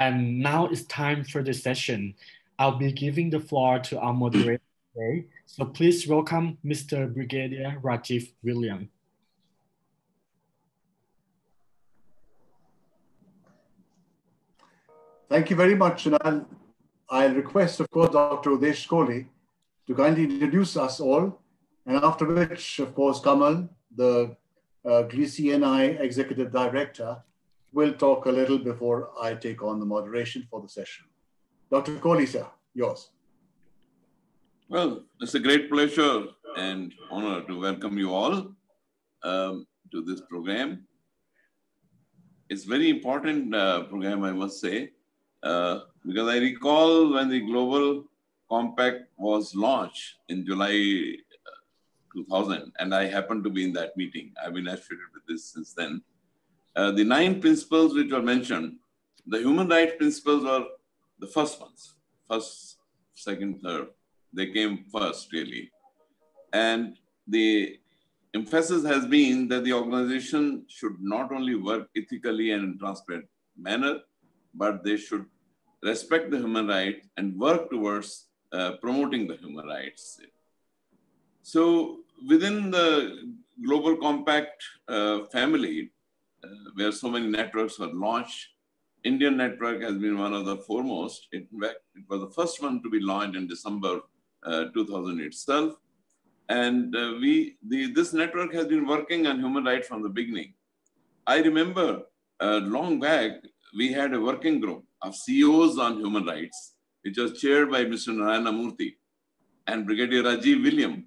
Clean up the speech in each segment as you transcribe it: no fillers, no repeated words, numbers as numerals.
And now it's time for the session. I'll be giving the floor to our moderator today. So please welcome Mr. Brigadier Rajiv William. Thank you very much. And I'll request, of course, Dr. Udesh Kohli to kindly introduce us all. And after which, of course, Kamal, the GCNI Executive Director, will talk a little before I take on the moderation for the session. Dr. Kohli, sir, yours. Well, it's a great pleasure and honor to welcome you all to this program. It's a very important program, I must say, because I recall when the Global Compact was launched in July 2000, and I happened to be in that meeting. I've been associated with this since then. The 9 principles which were mentioned, the human rights principles were the first ones, first, second, third. They came first, really. And the emphasis has been that the organization should not only work ethically and in a transparent manner, but they should respect the human rights and work towards promoting the human rights. So within the Global Compact family, where so many networks were launched, Indian network has been one of the foremost. In fact, it was the first one to be launched in December 2000 itself. And this network has been working on human rights from the beginning. I remember long back, we had a working group of CEOs on human rights, which was chaired by Mr. Narayana Murthy, and Brigadier Rajiv William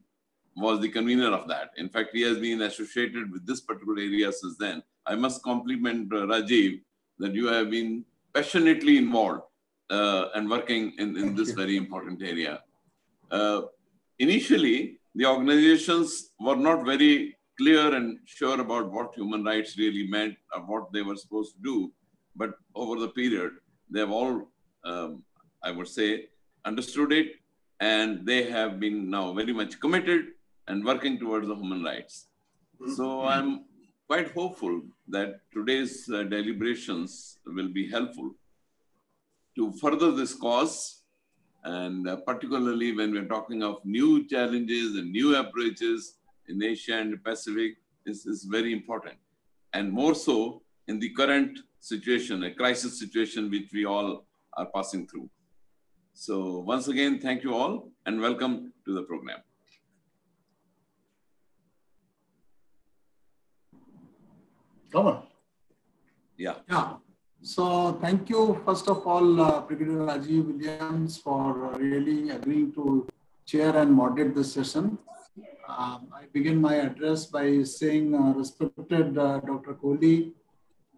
was the convener of that. In fact, he has been associated with this particular area since then. I must compliment Rajiv that you have been passionately involved and working in this very important area. Initially, the organizations were not very clear and sure about what human rights really meant or what they were supposed to do. But over the period, they have all, I would say, understood it, and they have been now very much committed and working towards the human rights. So I'm quite hopeful that today's deliberations will be helpful to further this cause, and particularly when we're talking of new challenges and new approaches in Asia and the Pacific, this is very important. And more so in the current situation, a crisis situation which we all are passing through. So once again, thank you all and welcome to the program. Come on. Yeah. So thank you, first of all, Brigadier Rajiv Williams, for really agreeing to chair and moderate this session. I begin my address by saying, respected Dr. Kohli,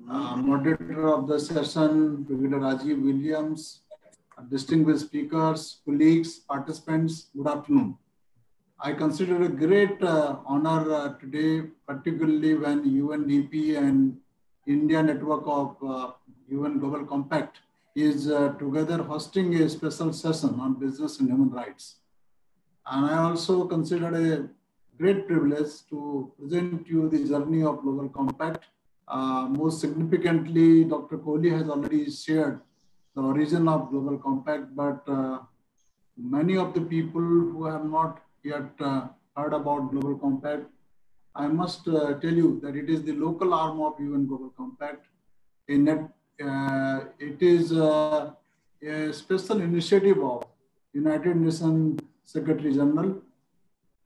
moderator of the session, Brigadier Rajiv Williams, distinguished speakers, colleagues, participants, good afternoon. I consider it a great honor today, particularly when UNDP and India Network of UN Global Compact is together hosting a special session on business and human rights. And I also consider it a great privilege to present to you the journey of Global Compact. Most significantly, Dr. Kohli has already shared the origin of Global Compact, but many of the people who have not yet heard about Global Compact, I must tell you that it is the local arm of UN Global Compact. It is a special initiative of United Nations Secretary General,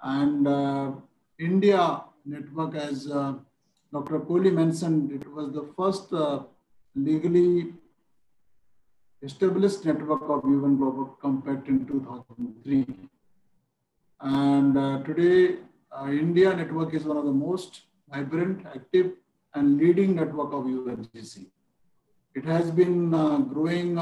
and India Network, as Dr. Kohli mentioned, it was the first legally established network of UN Global Compact in 2003. And today, India Network is one of the most vibrant, active, and leading network of UNGC. It has been growing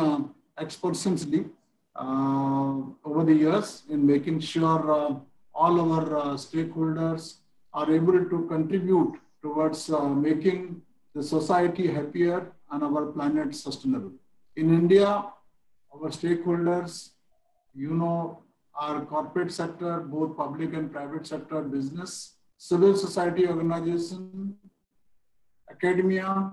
exponentially over the years in making sure all our stakeholders are able to contribute towards making the society happier and our planet sustainable. In India, our stakeholders, our corporate sector, both public and private sector business, civil society organization, academia,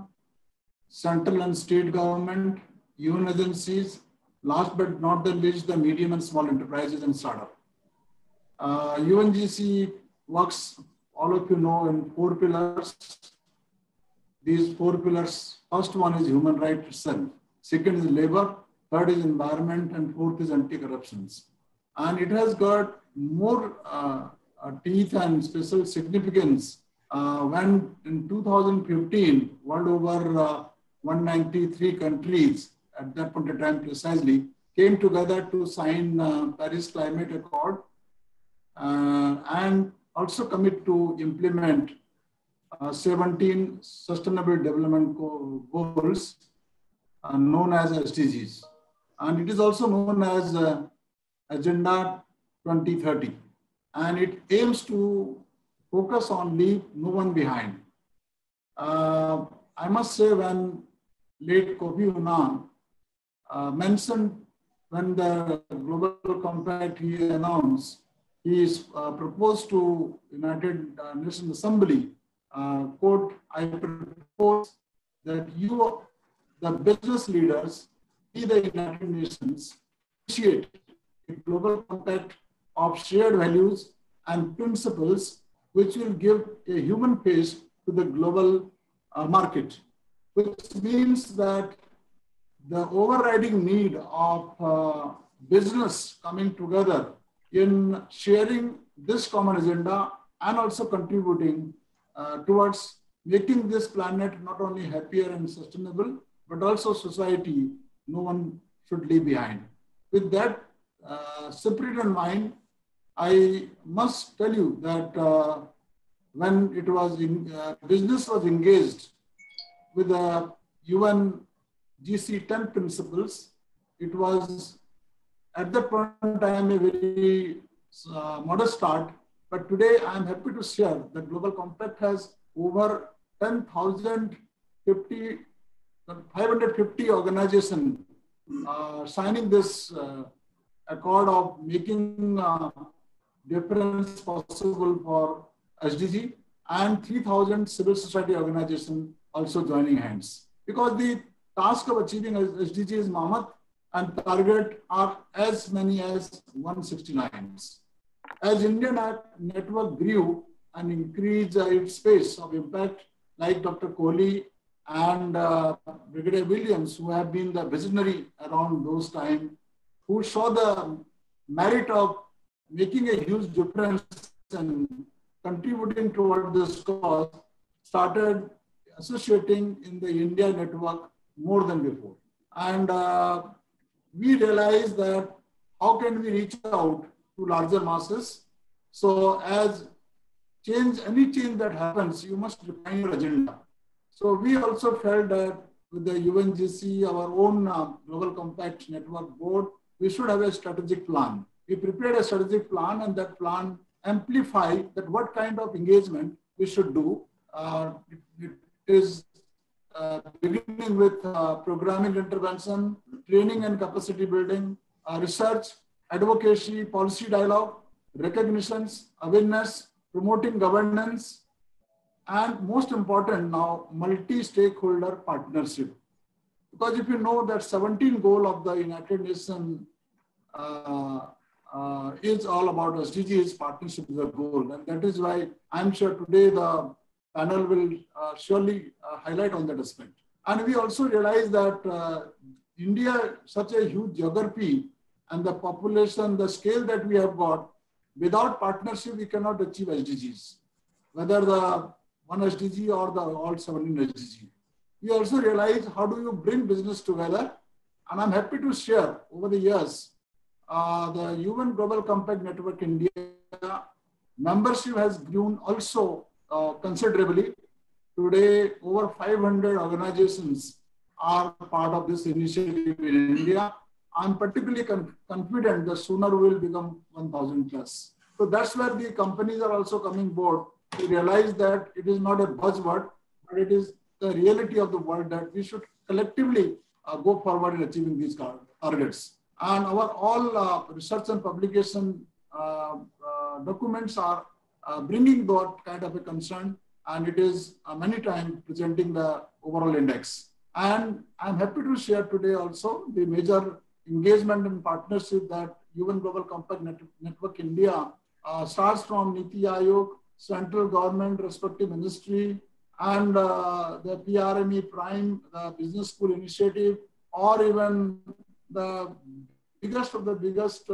central and state government, UN agencies, last but not the least, the medium and small enterprises and startup. UNGC works, all of you know, in 4 pillars. These 4 pillars, first one is human rights itself, second is labor, third is environment, and fourth is anti-corruption. And it has got more teeth and special significance when in 2015, world over 193 countries at that point in time precisely came together to sign Paris Climate Accord and also commit to implement 17 Sustainable Development Goals known as SDGs. And it is also known as Agenda 2030. And it aims to focus on leave no one behind. I must say when late Kofi mentioned when the Global Compact he announced, he is proposed to United Nations Assembly, quote, I propose that you, the business leaders, be the United Nations, initiate a global compact of shared values and principles which will give a human face to the global market, which means that the overriding need of business coming together in sharing this common agenda and also contributing towards making this planet not only happier and sustainable, but also society no one should leave behind. With that spirit in mind, I must tell you that when it was business was engaged with the UN GC 10 principles, it was at that point in time a very modest start. But today I am happy to share that Global Compact has over 550 organizations signing this accord of making difference possible for SDG, and 3,000 civil society organizations also joining hands. Because the task of achieving SDGs, Mohammed, and target are as many as 169. As Indian network grew and increased its pace of impact, like Dr. Kohli and Brigadier Williams, who have been the visionary around those times, who saw the merit of making a huge difference and contributing toward this cause, started associating in the India network more than before. And we realized that how can we reach out to larger masses? So as any change that happens, you must define your agenda. So we also felt that with the UNGC, our own Global Compact Network Board, we should have a strategic plan. We prepared a strategic plan, and that plan amplified that what kind of engagement we should do. It is beginning with programming intervention, training and capacity building, research, advocacy, policy dialogue, recognitions, awareness, promoting governance, and most important now, multi-stakeholder partnership. Because if you know that 17 goal of the United Nations is all about SDGs, partnership is a goal. And that is why I'm sure today the panel will surely highlight on that aspect. And we also realize that India, such a huge geography and the population, the scale that we have got, without partnership, we cannot achieve SDGs, whether the one SDG or the all 17 SDG. We also realize how do you bring business together. And I'm happy to share over the years, the UN Global Compact Network India membership has grown also considerably. Today, over 500 organizations are part of this initiative in India. I'm particularly confident that sooner we will become 1,000 plus. So that's where the companies are also coming board to realize that it is not a buzzword, but it is the reality of the world that we should collectively go forward in achieving these targets. And our all research and publication documents are bringing that kind of a concern, and it is many times presenting the overall index. And I'm happy to share today also the major engagement and partnership that UN Global Compact Network India starts from Niti Aayog, central government, respective ministry, and the PRME Prime, the Business School Initiative, or even the biggest of the biggest,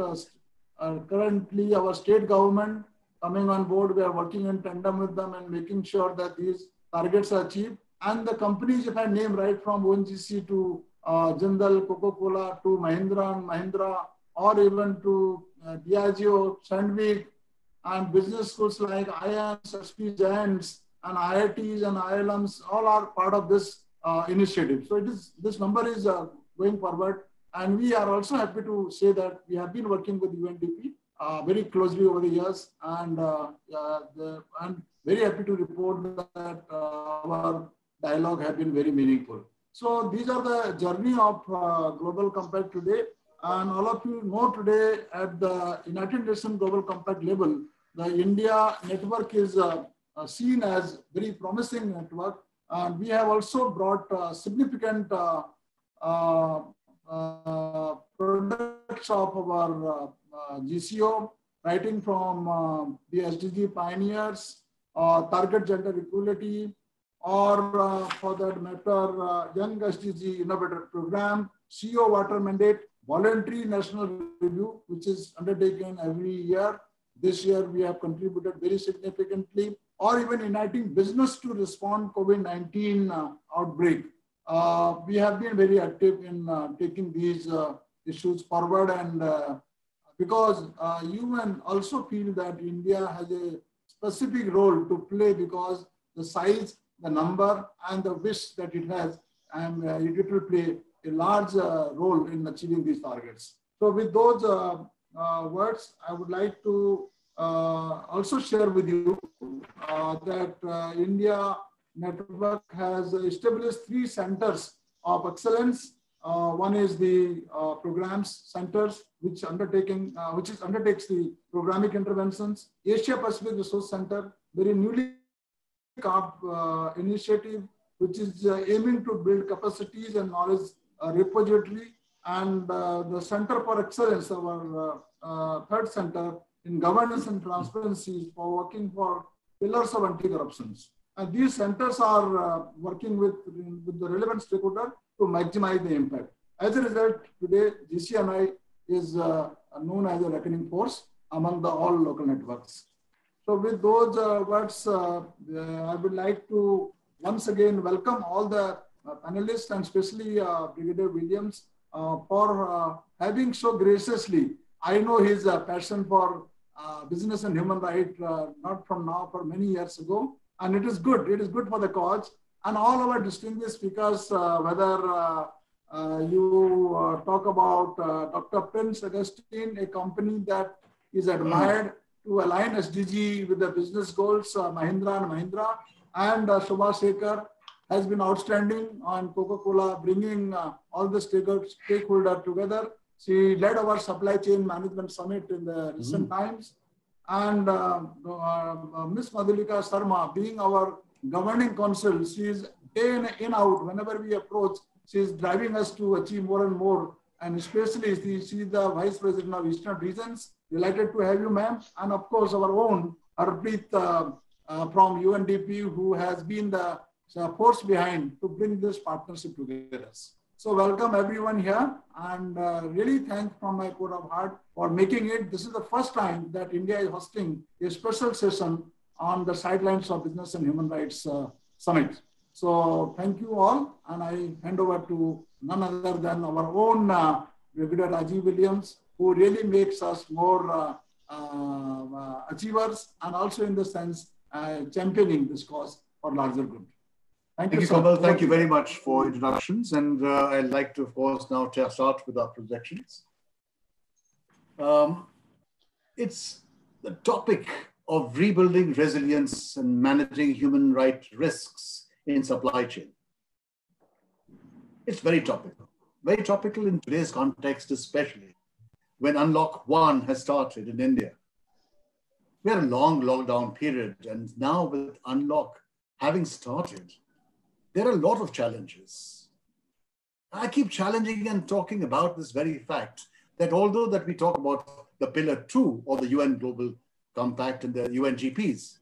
currently our state government coming on board. We are working in tandem with them and making sure that these targets are achieved. And the companies, if I name right from ONGC to Jindal, Coca-Cola to Mahindra and Mahindra, or even to Diageo, Sandvik, and business schools like IIMs, SP Giants, and IITs and ILMs, all are part of this initiative. So this number is going forward. And we are also happy to say that we have been working with UNDP very closely over the years, and very happy to report that our dialogue have been very meaningful. So these are the journey of Global Compact today. And all of you know today at the United Nations Global Compact level, the India network is seen as very promising network. And we have also brought significant products of our GCO, writing from the SDG pioneers, target gender equality, or for that matter, Young SDG Innovator Program, CO Water Mandate, voluntary national review, which is undertaken every year. This year we have contributed very significantly, or even uniting business to respond COVID-19 outbreak. We have been very active in taking these issues forward, and because UN also feel that India has a specific role to play because the size, the number, and the wish that it has, and it will play a large role in achieving these targets. So with those words, I would like to also share with you that India Network has established 3 centers of excellence. One is the programs centers, which undertakes the programming interventions. Asia Pacific Resource Center, very newly carved initiative, which is aiming to build capacities and knowledge repository, and the Center for Excellence, our third center in governance and transparency, for working for pillars of anti-corruption. And these centers are working with the relevant stakeholder to maximize the impact. As a result, today GCNI is known as a reckoning force among all local networks. So with those words, I would like to once again welcome all the panelists, and especially Brigadier Williams for having so graciously. I know his passion for business and human rights, not from now, for many years ago. And it is good for the cause. And all our distinguished speakers, whether you talk about Dr. Prince Augustine, a company that is admired to align SDG with the business goals, Mahindra and Mahindra, and Shuba Shekhar has been outstanding on Coca-Cola, bringing all the stakeholders together. She led our supply chain management summit in the recent times. And Ms. Madhulika Sharma, being our governing council, she is day in out. Whenever we approach, she is driving us to achieve more and more. And especially, she is the Vice President of Eastern Regions. Delighted to have you, ma'am. And of course, our own Harpreet from UNDP, who has been the force behind to bring this partnership together. So welcome everyone here, and really thank from my core of heart for making it. This is the first time that India is hosting a special session on the sidelines of Business and Human Rights Summit. So thank you all, and I hand over to none other than our own Brigadier Rajiv Williams, who really makes us more achievers, and also in the sense championing this cause for larger good. Thank you, Kamal. Thank you very much for introductions. And I'd like to, of course, now start with our projections. It's the topic of rebuilding resilience and managing human rights risks in supply chain. It's very topical in today's context, especially when Unlock 1 has started in India. We had a long lockdown period, and now with Unlock having started, there are a lot of challenges. I keep challenging and talking about this very fact that although that we talk about the pillar 2 of the UN Global Compact and the UNGPs,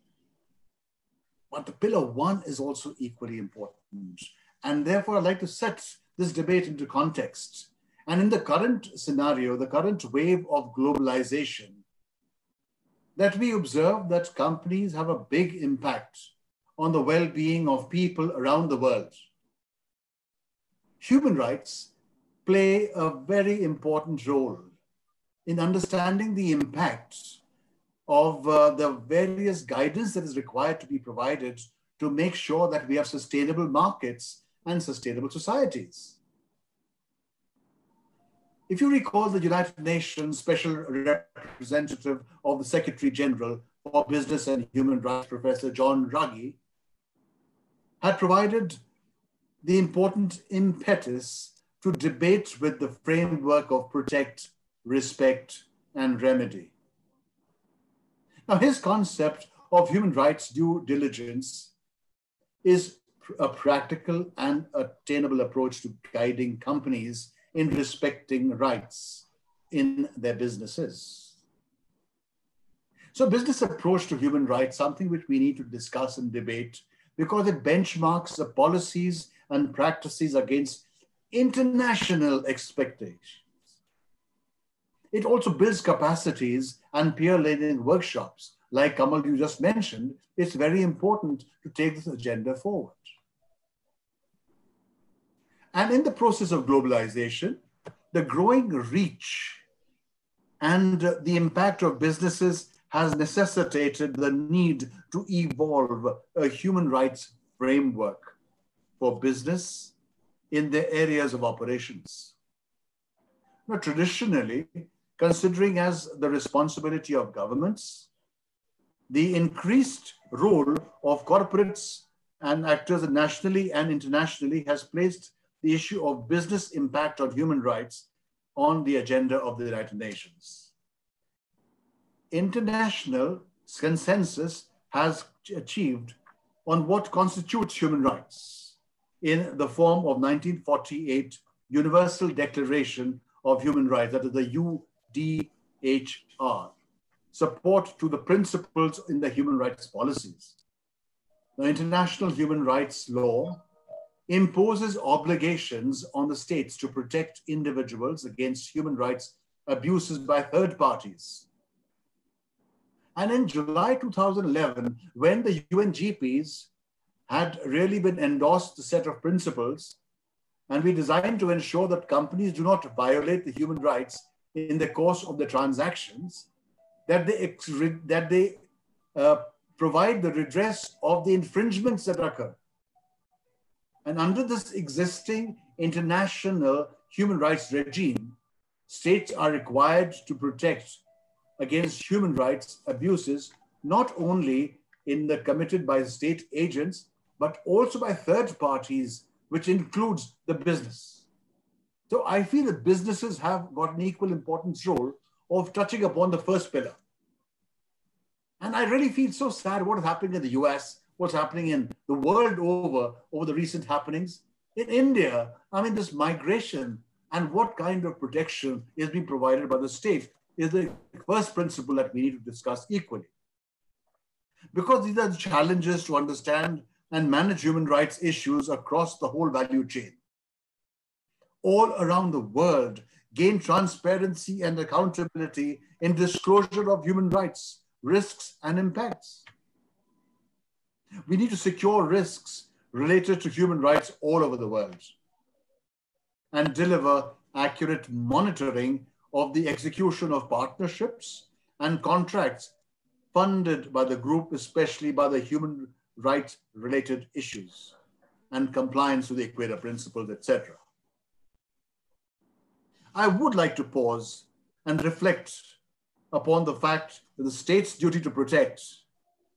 but the pillar 1 is also equally important. And therefore, I'd like to set this debate into context. And in the current scenario, the current wave of globalization, that we observe that companies have a big impact on the well-being of people around the world. Human rights play a very important role in understanding the impact of the various guidance that is required to be provided to make sure that we have sustainable markets and sustainable societies. If you recall, the United Nations Special Representative of the Secretary General for Business and Human Rights, Professor John Ruggie, had provided the important impetus to debate with the framework of protect, respect, and remedy. Now, his concept of human rights due diligence is a practical and attainable approach to guiding companies in respecting rights in their businesses. So business approach to human rights, something which we need to discuss and debate because it benchmarks the policies and practices against international expectations. It also builds capacities and peer learning workshops. Like Kamal, you just mentioned, it's very important to take this agenda forward. And in the process of globalization, the growing reach and the impact of businesses has necessitated the need to evolve a human rights framework for business in their areas of operations. Now, traditionally, considering as the responsibility of governments, the increased role of corporates and actors nationally and internationally has placed the issue of business impact on human rights on the agenda of the United Nations. International consensus has achieved on what constitutes human rights in the form of 1948 Universal Declaration of Human Rights, that is the UDHR, support to the principles in the human rights policies. The international human rights law imposes obligations on the states to protect individuals against human rights abuses by third parties. And in July 2011, when the UNGPs had really been endorsed a set of principles, and we designed to ensure that companies do not violate the human rights in the course of the transactions, that they provide the redress of the infringements that occur. And under this existing international human rights regime, states are required to protect against human rights abuses, not only in the committed by state agents, but also by third parties, which includes the business. So I feel that businesses have got an equal importance role of touching upon the first pillar. And I really feel so sad what is happening in the US, what's happening in the world over the recent happenings. In India, I mean, this migration and what kind of protection is being provided by the state is the first principle that we need to discuss equally. Because these are the challenges to understand and manage human rights issues across the whole value chain. All around the world, gain transparency and accountability in disclosure of human rights, risks, and impacts. We need to secure risks related to human rights all over the world and deliver accurate monitoring of the execution of partnerships and contracts funded by the group, especially by the human rights related issues and compliance with the Equator Principles, etc. I would like to pause and reflect upon the fact that the state's duty to protect,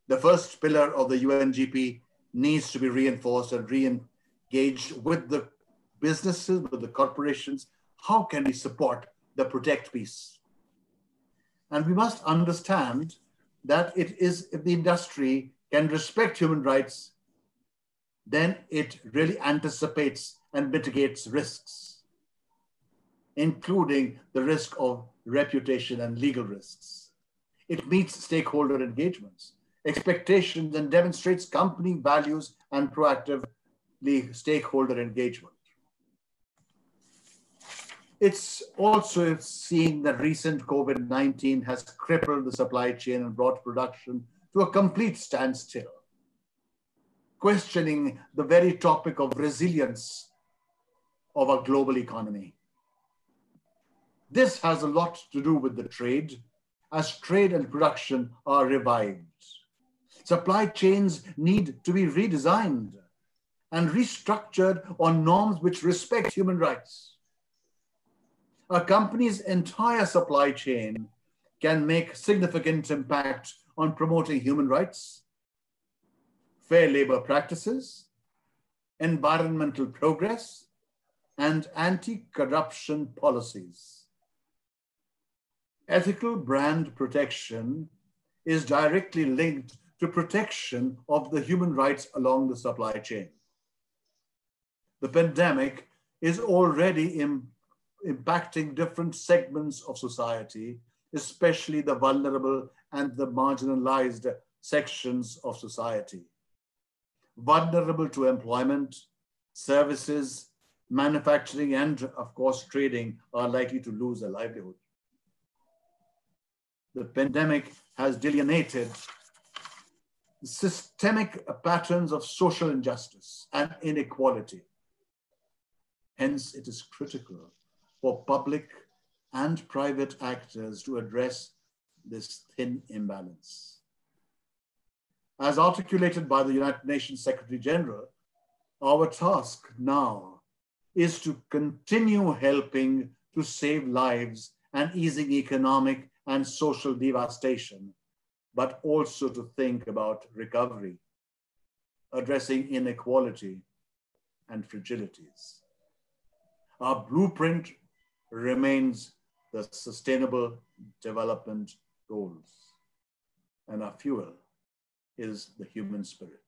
the first pillar of the UNGP, needs to be reinforced and re-engaged with the businesses, with the corporations. How can we support the protect piece? And we must understand that it is, if the industry can respect human rights, then it really anticipates and mitigates risks, including the risk of reputation and legal risks. It meets stakeholder engagements, expectations, and demonstrates company values and proactively stakeholder engagement. It's also seen that recent COVID-19 has crippled the supply chain and brought production to a complete standstill, questioning the very topic of resilience of our global economy. This has a lot to do with the trade, as trade and production are revived. Supply chains need to be redesigned and restructured on norms which respect human rights. A company's entire supply chain can make significant impact on promoting human rights, fair labor practices, environmental progress, and anti-corruption policies. Ethical brand protection is directly linked to protection of the human rights along the supply chain. The pandemic is already impacting different segments of society, especially the vulnerable and the marginalized sections of society. Vulnerable to employment, services, manufacturing, and of course, trading are likely to lose their livelihood. The pandemic has delineated systemic patterns of social injustice and inequality. Hence, it is critical for public and private actors to address this thin imbalance. As articulated by the United Nations Secretary General, our task now is to continue helping to save lives and easing economic and social devastation, but also to think about recovery, addressing inequality and fragilities. Our blueprint remains the Sustainable Development Goals, and our fuel is the human spirit.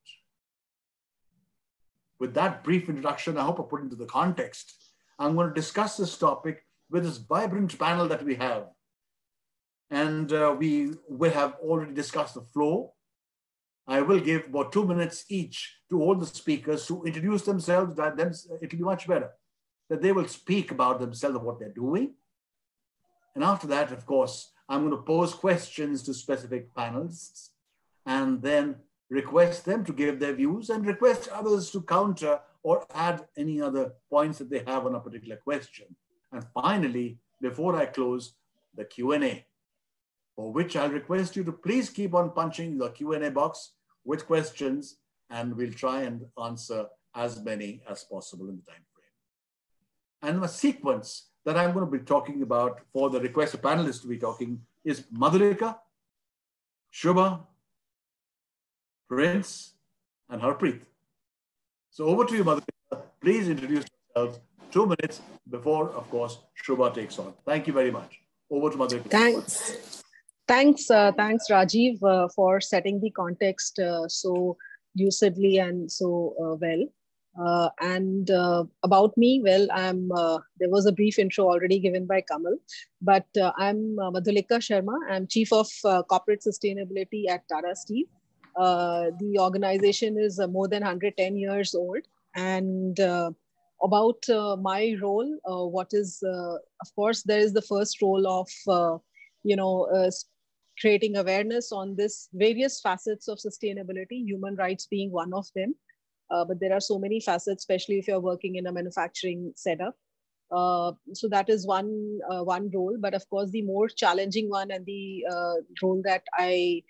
With that brief introduction, I hope I put into the context. I'm going to discuss this topic with this vibrant panel that we have. And we will have already discussed the flow. I will give about 2 minutes each to all the speakers to introduce themselves. It'll be much better that they will speak about themselves and what they're doing. And after that, of course, I'm going to pose questions to specific panelists and then request them to give their views and request others to counter or add any other points that they have on a particular question. And finally, before I close, the Q&A, for which I'll request you to please keep on punching the Q&A box with questions, and we'll try and answer as many as possible in the time frame. And the sequence that I'm going to be talking about for the request of panelists to be talking is Madhulika, Shuba, Prince, and Harpreet. So over to you, Madhulika. Please introduce yourselves 2 minutes before, of course, Shuba takes on. Thank you very much. Over to Madhulika. Thanks, Rajiv, for setting the context so lucidly and so well. And about me, well, there was a brief intro already given by Kamal, but I'm Madhulika Sharma. I'm Chief of Corporate Sustainability at Tata Steel. The organization is more than 110 years old. And about my role, of course, there is the first role of, creating awareness on this various facets of sustainability, human rights being one of them. But there are so many facets, especially if you're working in a manufacturing setup. So that is one role. But of course, the more challenging one and the role that I,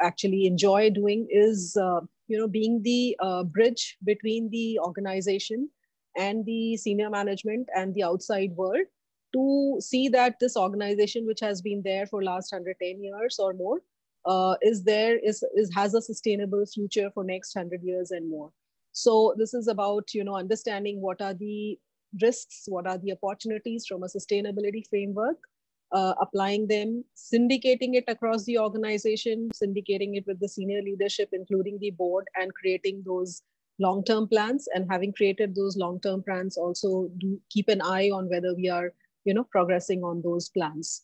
actually enjoy doing is, being the bridge between the organization and the senior management and the outside world, to see that this organization, which has been there for last 110 years or more, has a sustainable future for next 100 years and more. So this is about, understanding what are the risks, what are the opportunities from a sustainability framework, applying them, syndicating it across the organization, syndicating it with the senior leadership, including the board, and creating those long-term plans, and having created those long-term plans, also do keep an eye on whether we are, progressing on those plans.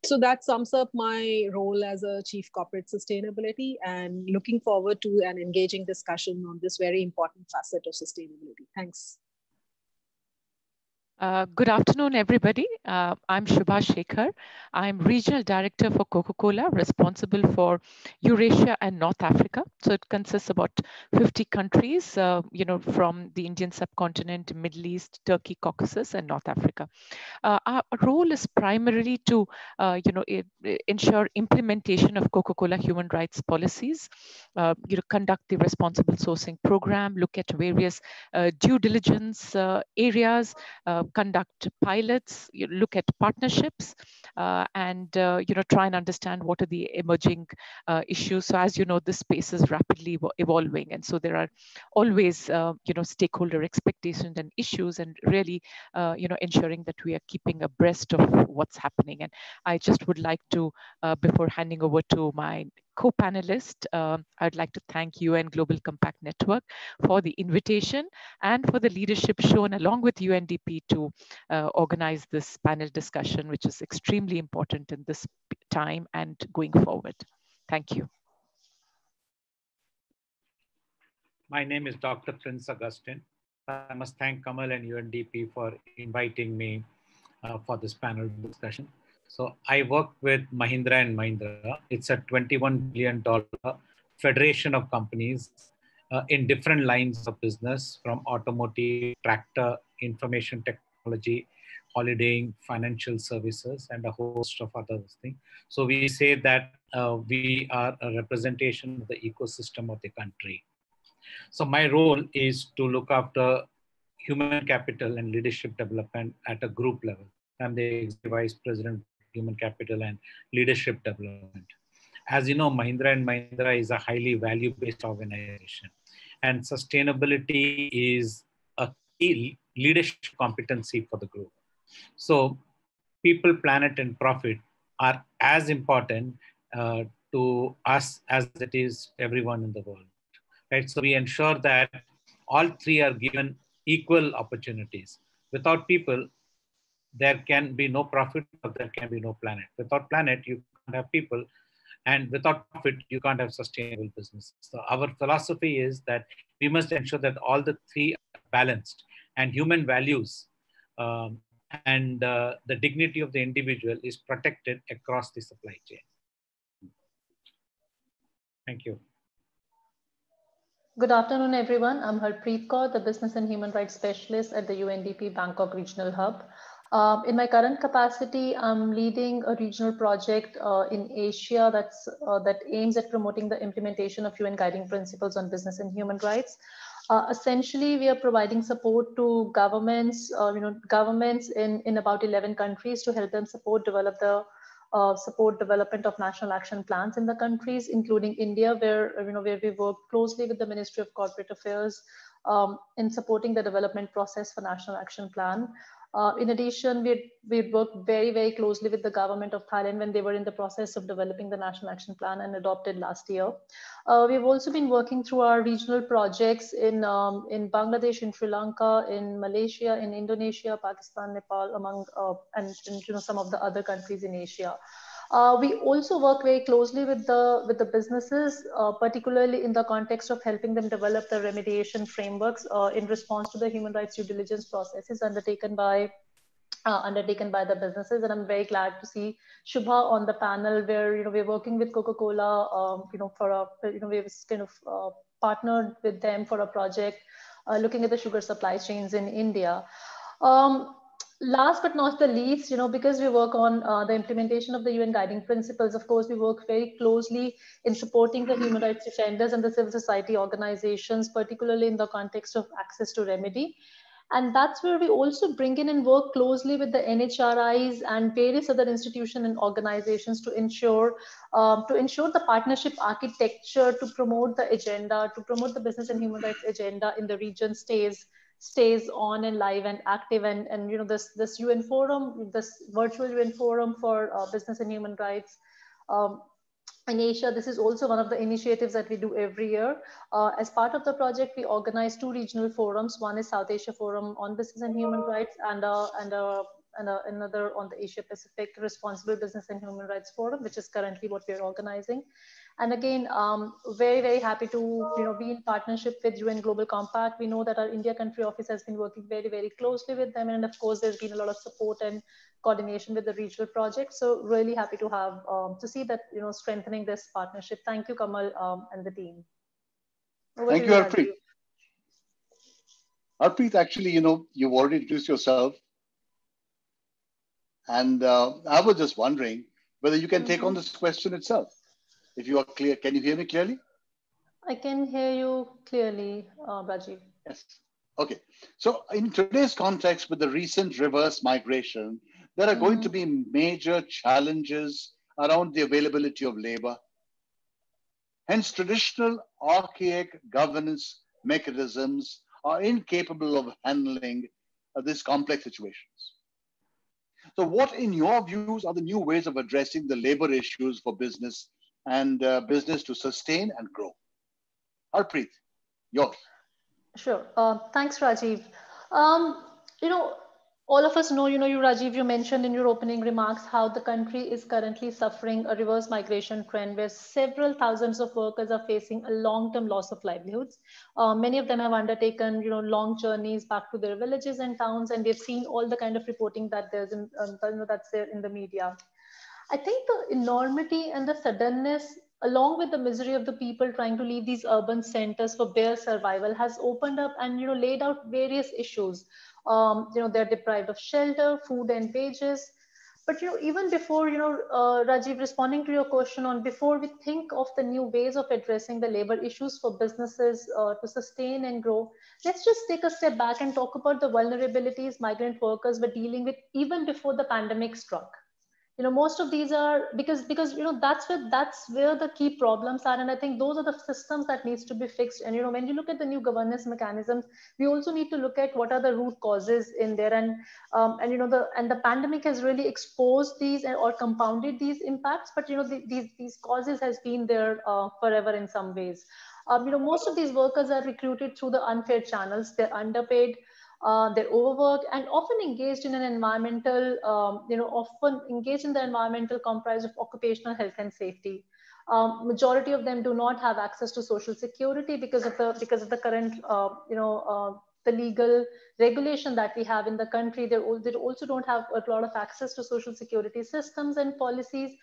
So that sums up my role as a Chief Corporate Sustainability, and looking forward to an engaging discussion on this very important facet of sustainability. Thanks. Good afternoon, everybody. I'm Shuba. I'm Regional Director for Coca-Cola, responsible for Eurasia and North Africa. So it consists about 50 countries, from the Indian subcontinent, Middle East, Turkey, Caucasus, and North Africa. Our role is primarily to, ensure implementation of Coca-Cola human rights policies, conduct the responsible sourcing program, look at various due diligence areas, conduct pilots, look at partnerships, and try and understand what are the emerging issues. So as you know, this space is rapidly evolving, and so there are always stakeholder expectations and issues, and really ensuring that we are keeping abreast of what's happening. And I just would like to, before handing over to my co-panelist, I'd like to thank UN Global Compact Network for the invitation and for the leadership shown along with UNDP to organize this panel discussion, which is extremely important in this time and going forward. Thank you. My name is Dr. Prince Augustine. I must thank Kamal and UNDP for inviting me for this panel discussion. So I work with Mahindra & Mahindra. It's a $21 billion federation of companies in different lines of business, from automotive, tractor, information technology, holidaying, financial services, and a host of other things. So we say that we are a representation of the ecosystem of the country. So my role is to look after human capital and leadership development at a group level. I'm the Executive Vice President of Human Capital and Leadership Development. As you know, Mahindra & Mahindra is a highly value-based organization, and sustainability is a key leadership competency for the group. So people, planet, and profit are as important to us as it is everyone in the world. Right? So we ensure that all three are given equal opportunities. Without people, there can be no profit, or there can be no planet. Without planet, you can't have people, and without profit, you can't have sustainable business. So our philosophy is that we must ensure that all the three are balanced, and human values and the dignity of the individual is protected across the supply chain. Thank you. Good afternoon, everyone. I'm Harpreet, the Business and Human Rights Specialist at the UNDP Bangkok Regional Hub. In my current capacity, I'm leading a regional project in Asia that aims at promoting the implementation of UN Guiding Principles on Business and Human Rights. Essentially, we are providing support to governments, governments in about 11 countries to help them support development of national action plans in the countries, including India, where we work closely with the Ministry of Corporate Affairs in supporting the development process for national action plan. In addition, we worked very, very closely with the government of Thailand when they were in the process of developing the national action plan and adopted last year. We've also been working through our regional projects in Bangladesh, in Sri Lanka, in Malaysia, in Indonesia, Pakistan, Nepal, among and some of the other countries in Asia. We also work very closely with the businesses, particularly in the context of helping them develop the remediation frameworks in response to the human rights due diligence processes undertaken by the businesses. And I'm very glad to see Shuba on the panel, where we're working with Coca-Cola, we've kind of partnered with them for a project looking at the sugar supply chains in India. Last but not the least, because we work on the implementation of the UN Guiding Principles, of course, we work very closely in supporting the human rights defenders and the civil society organizations, particularly in the context of access to remedy. And that's where we also bring in and work closely with the NHRIs and various other institutions and organizations to ensure the partnership architecture to promote the agenda, to promote the business and human rights agenda in the region stays on and live and active. And this UN forum, this virtual UN forum for business and human rights in Asia, this is also one of the initiatives that we do every year. As part of the project, we organize 2 regional forums. One is South Asia Forum on Business and Human Rights, and another on the Asia Pacific Responsible Business and Human Rights Forum, which is currently what we're organizing. And again, very, very happy to be in partnership with UN Global Compact. We know that our India country office has been working very, very closely with them. And of course, there's been a lot of support and coordination with the regional project. So really happy to have, to see that, strengthening this partnership. Thank you, Kamal, and the team. Thank you, Harpreet. Harpreet, actually, you've already introduced yourself. And I was just wondering whether you can take on this question itself. If you are clear, can you hear me clearly? I can hear you clearly, Rajiv. Yes. Okay. So in today's context with the recent reverse migration, there are going to be major challenges around the availability of labor. Hence, traditional archaic governance mechanisms are incapable of handling these complex situations. So what, in your views, are the new ways of addressing the labor issues for business and business to sustain and grow? Harpreet, yours. Sure. Thanks, Rajiv. All of us know, you, Rajiv, you mentioned in your opening remarks how the country is currently suffering a reverse migration trend where several thousands of workers are facing a long-term loss of livelihoods. Many of them have undertaken, long journeys back to their villages and towns, and they've seen all the kind of reporting that there's in, that's there in the media. I think the enormity and the suddenness, along with the misery of the people trying to leave these urban centers for bare survival, has opened up and laid out various issues. They're deprived of shelter, food, and wages. But even before Rajiv, responding to your question on before we think of the new ways of addressing the labor issues for businesses to sustain and grow, let's just take a step back and talk about the vulnerabilities migrant workers were dealing with even before the pandemic struck. Most of these are because that's where the key problems are, and I think those are the systems that needs to be fixed. And when you look at the new governance mechanisms, we also need to look at what are the root causes in there, and the pandemic has really exposed these or compounded these impacts. But these causes has been there forever in some ways. Most of these workers are recruited through the unfair channels. They're underpaid. They're overworked and often engaged in an environmental, often engaged in the environmental comprise of occupational health and safety. Majority of them do not have access to social security because of the current, the legal regulation that we have in the country. They also don't have a lot of access to social security systems and policies,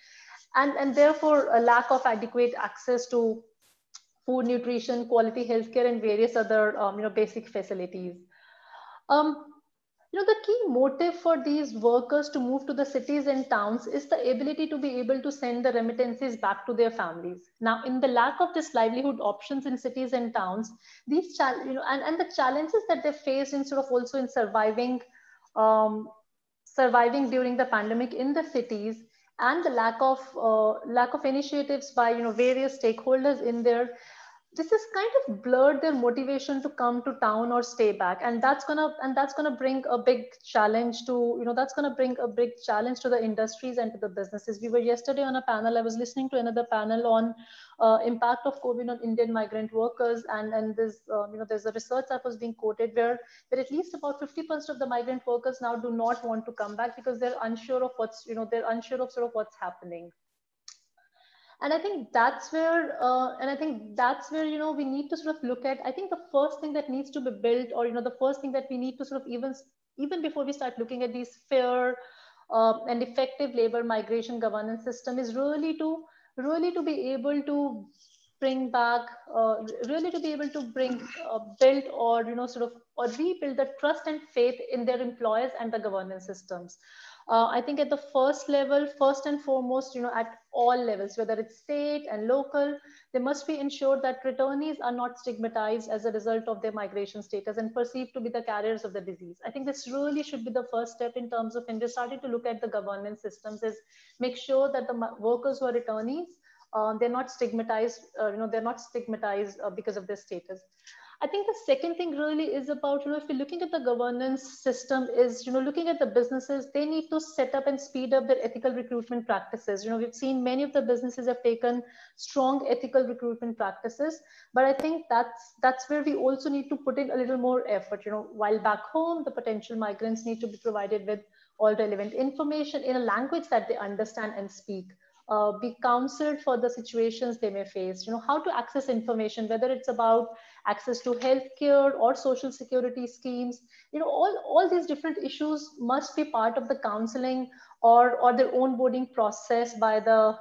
and therefore a lack of adequate access to food, nutrition, quality healthcare, and various other, basic facilities. The key motive for these workers to move to the cities and towns is the ability to be able to send the remittances back to their families. Now, in the lack of this livelihood options in cities and towns, these and the challenges that they face in sort of also in surviving during the pandemic in the cities, and the lack of initiatives by various stakeholders in there. This has kind of blurred their motivation to come to town or stay back, and that's gonna bring a big challenge to the industries and to the businesses. We were yesterday on a panel. I was listening to another panel on impact of COVID on Indian migrant workers, and there's a research that was being quoted where at least about 50% of the migrant workers now do not want to come back because they're unsure of what's what's happening. And I think that's where, we need to sort of look at. I think the first thing that needs to be built, or the first thing that we need to sort of even before we start looking at these fair and effective labor migration governance system, is really to be able to bring back, build or or rebuild the trust and faith in their employers and the governance systems. I think at the first level, first and foremost, at all levels, whether it's state and local, they must be ensured that returnees are not stigmatized as a result of their migration status and perceived to be the carriers of the disease. I think this really should be the first step in terms of when we're starting to look at the governance systems, is make sure that the workers who are returnees, they're not stigmatized, because of their status. I think the second thing really is about, if you're looking at the governance system is, looking at the businesses, they need to set up and speed up their ethical recruitment practices. We've seen many of the businesses have taken strong ethical recruitment practices, but I think that's where we also need to put in a little more effort. While back home, the potential migrants need to be provided with all relevant information in a language that they understand and speak. Be counseled for the situations they may face, how to access information, whether it's about access to healthcare or social security schemes, all these different issues must be part of the counseling or their onboarding process by the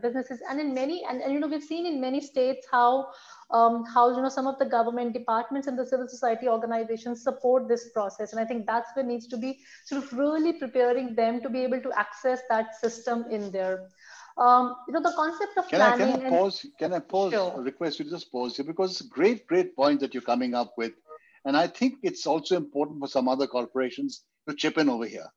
businesses. And in many, and we've seen in many states how some of the government departments and the civil society organizations support this process. And I think that's where needs to be sort of really preparing them to be able to access that system in there. The concept of planning. Can I pause? Sure. Request you to just pause here, because it's a great point that you're coming up with. And I think it's also important for some other corporations to chip in over here.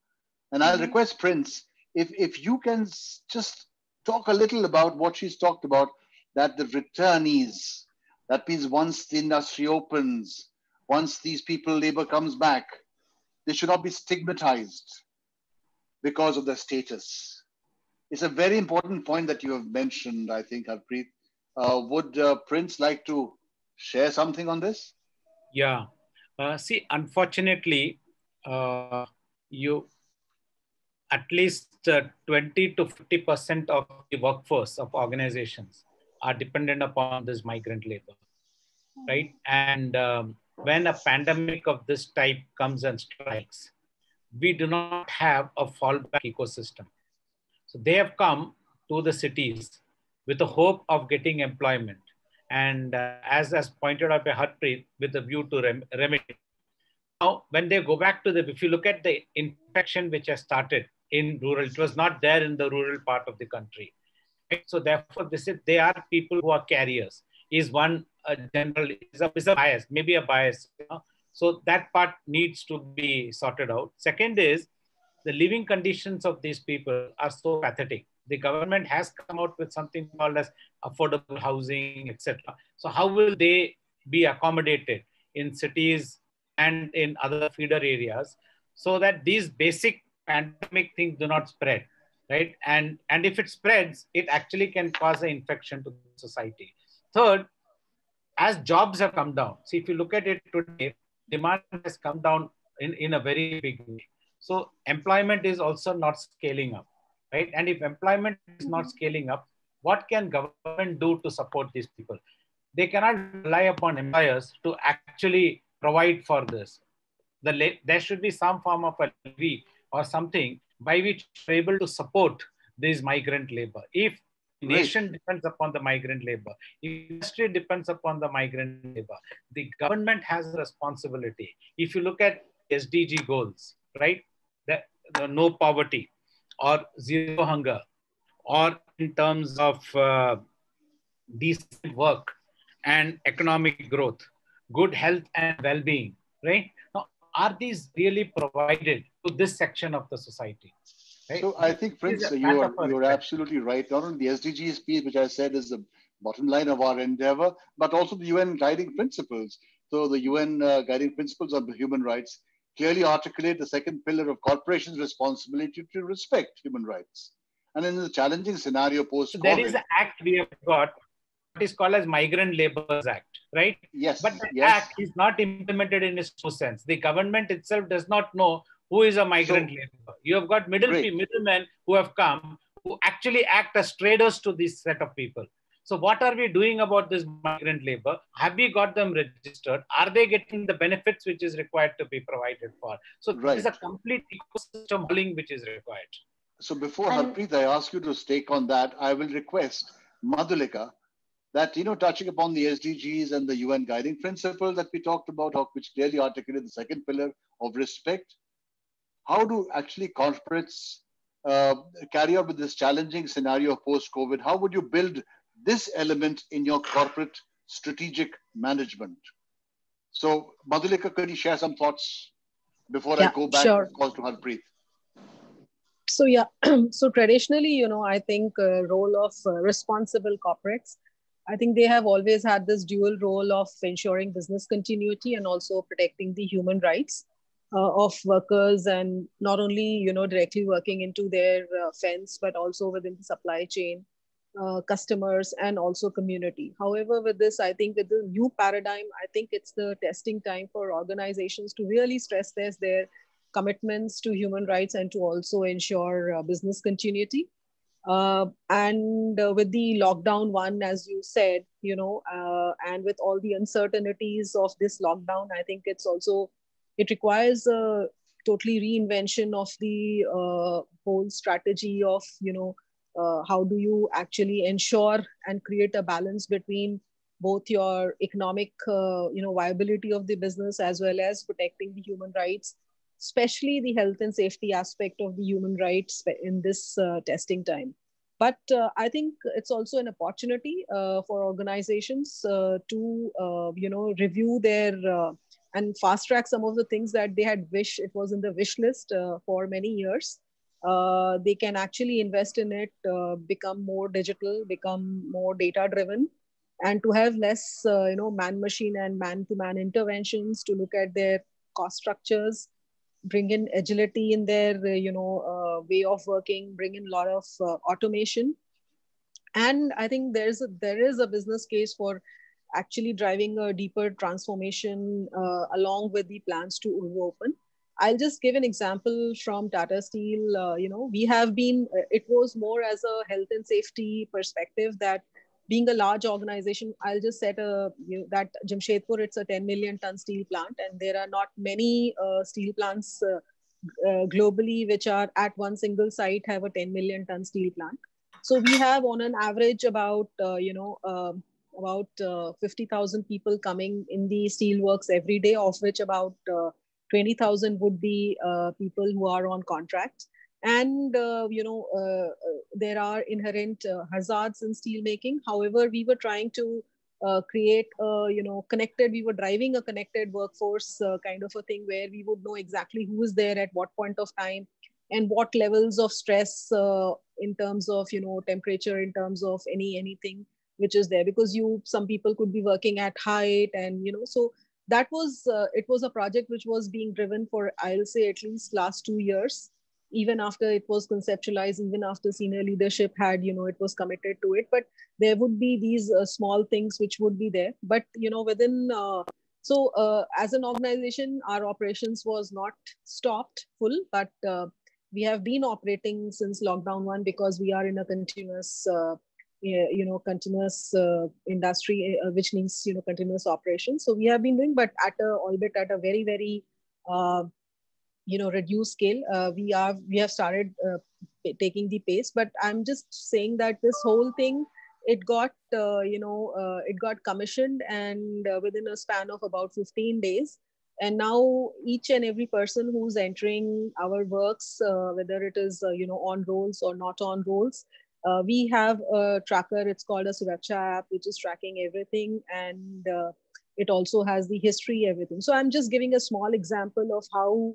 And I'll request Prince, if you can just talk a little about what she's talked about, that the returnees, that means once the industry opens, once these people, labor comes back, they should not be stigmatized because of their status. It's a very important point that you have mentioned, I think, Harpreet. Would Prince like to share something on this? Yeah. See, unfortunately, you at least 20 to 50% of the workforce of organizations are dependent upon this migrant labor, right? And when a pandemic of this type comes and strikes, we do not have a fallback ecosystem. So they have come to the cities with the hope of getting employment. And as pointed out by Harpreet, with a view to remedy. Now, when they go back to if you look at the infection which has started in rural, it was not there in the rural part of the country. Right? So therefore, they are people who are carriers. Is one general, is a bias, maybe a bias. So that part needs to be sorted out. Second is, the living conditions of these people are so pathetic. The government has come out with something called as affordable housing, etc. So how will they be accommodated in cities and in other feeder areas so that these basic pandemic things do not spread, right? And if it spreads, it actually can cause an infection to society. Third, as jobs have come down, see, if you look at it today, demand has come down in a very big way. So employment is also not scaling up, right? And if employment is not scaling up, what can government do to support these people? They cannot rely upon employers to actually provide for this. There should be some form of a levy or something by which we're able to support this migrant labor. If the nation depends upon the migrant labor, if industry depends upon the migrant labor, the government has a responsibility. If you look at SDG goals, right? The no poverty or zero hunger, or in terms of decent work and economic growth, good health and well-being, right? Now, are these really provided to this section of the society? Right? So I think, Prince, you're absolutely right. Not only the SDGs piece, which I said is the bottom line of our endeavor, but also the UN guiding principles. So the UN guiding principles of human rights clearly articulate the second pillar of corporations' responsibility to respect human rights. And in the challenging scenario post-COVID, so there is an act we have got, what is called as Migrant Laborers Act, right? Yes. But the act is not implemented in its true sense. The government itself does not know who is a migrant labor. You have got middlemen who have come, who actually act as traders to this set of people. So what are we doing about this migrant labor? Have we got them registered? Are they getting the benefits which is required to be provided for? So there is a complete ecosystem building which is required. So before Harpreet, I ask you to stake on that, I will request Madhulika that, touching upon the SDGs and the UN guiding principle that we talked about, which clearly articulate the second pillar of respect, how do actually corporates carry out with this challenging scenario of post-COVID? How would you build this element in your corporate strategic management? So Madhulika, could you share some thoughts before I go back of course, to Harpreet? So so traditionally, I think role of responsible corporates I think they have always had this dual role of ensuring business continuity and also protecting the human rights of workers, and not only directly working into their fence, but also within the supply chain, customers, and also community. However, with this, I think with the new paradigm, I think it's the testing time for organizations to really stress test their commitments to human rights and to also ensure business continuity. And with the lockdown one, as you said, and with all the uncertainties of this lockdown, I think it requires a totally reinvention of the whole strategy of, how do you actually ensure and create a balance between both your economic, viability of the business as well as protecting the human rights, especially the health and safety aspect of the human rights in this testing time. But I think it's also an opportunity for organizations to, review their and fast track some of the things that they had wished it was in the wish list for many years. They can actually invest in it, become more digital, become more data driven, and to have less, man-machine and man-to-man interventions, to look at their cost structures, bring in agility in their, way of working, bring in a lot of automation. And I think there is a business case for actually driving a deeper transformation along with the plans to open. I'll just give an example from Tata Steel. We have been, it was more as a health and safety perspective that being a large organization, I'll just set that Jamshedpur, it's a 10 million ton steel plant, and there are not many steel plants globally which are at one single site have a 10 million ton steel plant. So we have on an average about 50,000 people coming in the steel works every day, of which about 20,000 would be people who are on contracts. And, there are inherent hazards in steel making. However, we were trying to create, we were driving a connected workforce kind of a thing, where we would know exactly who is there at what point of time and what levels of stress in terms of, temperature, in terms of anything which is there, because some people could be working at height, and, so that was, it was a project which was being driven for, I'll say, at least last 2 years. Even after it was conceptualized, even after senior leadership had, it was committed to it, but there would be these small things which would be there. But, within, as an organization, our operations was not stopped full, but we have been operating since lockdown one, because we are in a continuous, continuous industry, which means, continuous operations. So we have been doing, but albeit at a very, very, reduced scale. We have started taking the pace, but I'm just saying that this whole thing, it got commissioned, and within a span of about 15 days. And now each and every person who's entering our works, whether it is, on rolls or not on rolls, we have a tracker. It's called a Suraksha app, which is tracking everything. And it also has the history, everything. So I'm just giving a small example of how,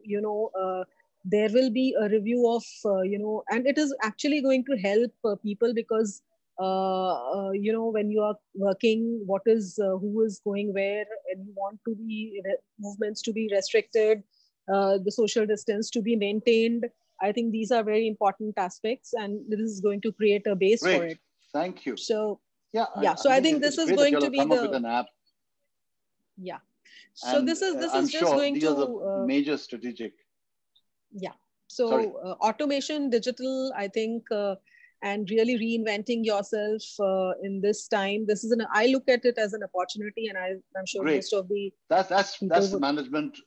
there will be a review of, and it is actually going to help people, because, when you are working, who is going where, and you want to be movements to be restricted, the social distance to be maintained. I think these are very important aspects, and this is going to create a base for it. Thank you. So, yeah. So I think this is going to be come up with an app. Yeah. So And this is I'm just sure going these to are the major strategic. Yeah. So automation, digital, I think, and really reinventing yourself in this time. I look at it as an opportunity, and I'm sure most of the that's the management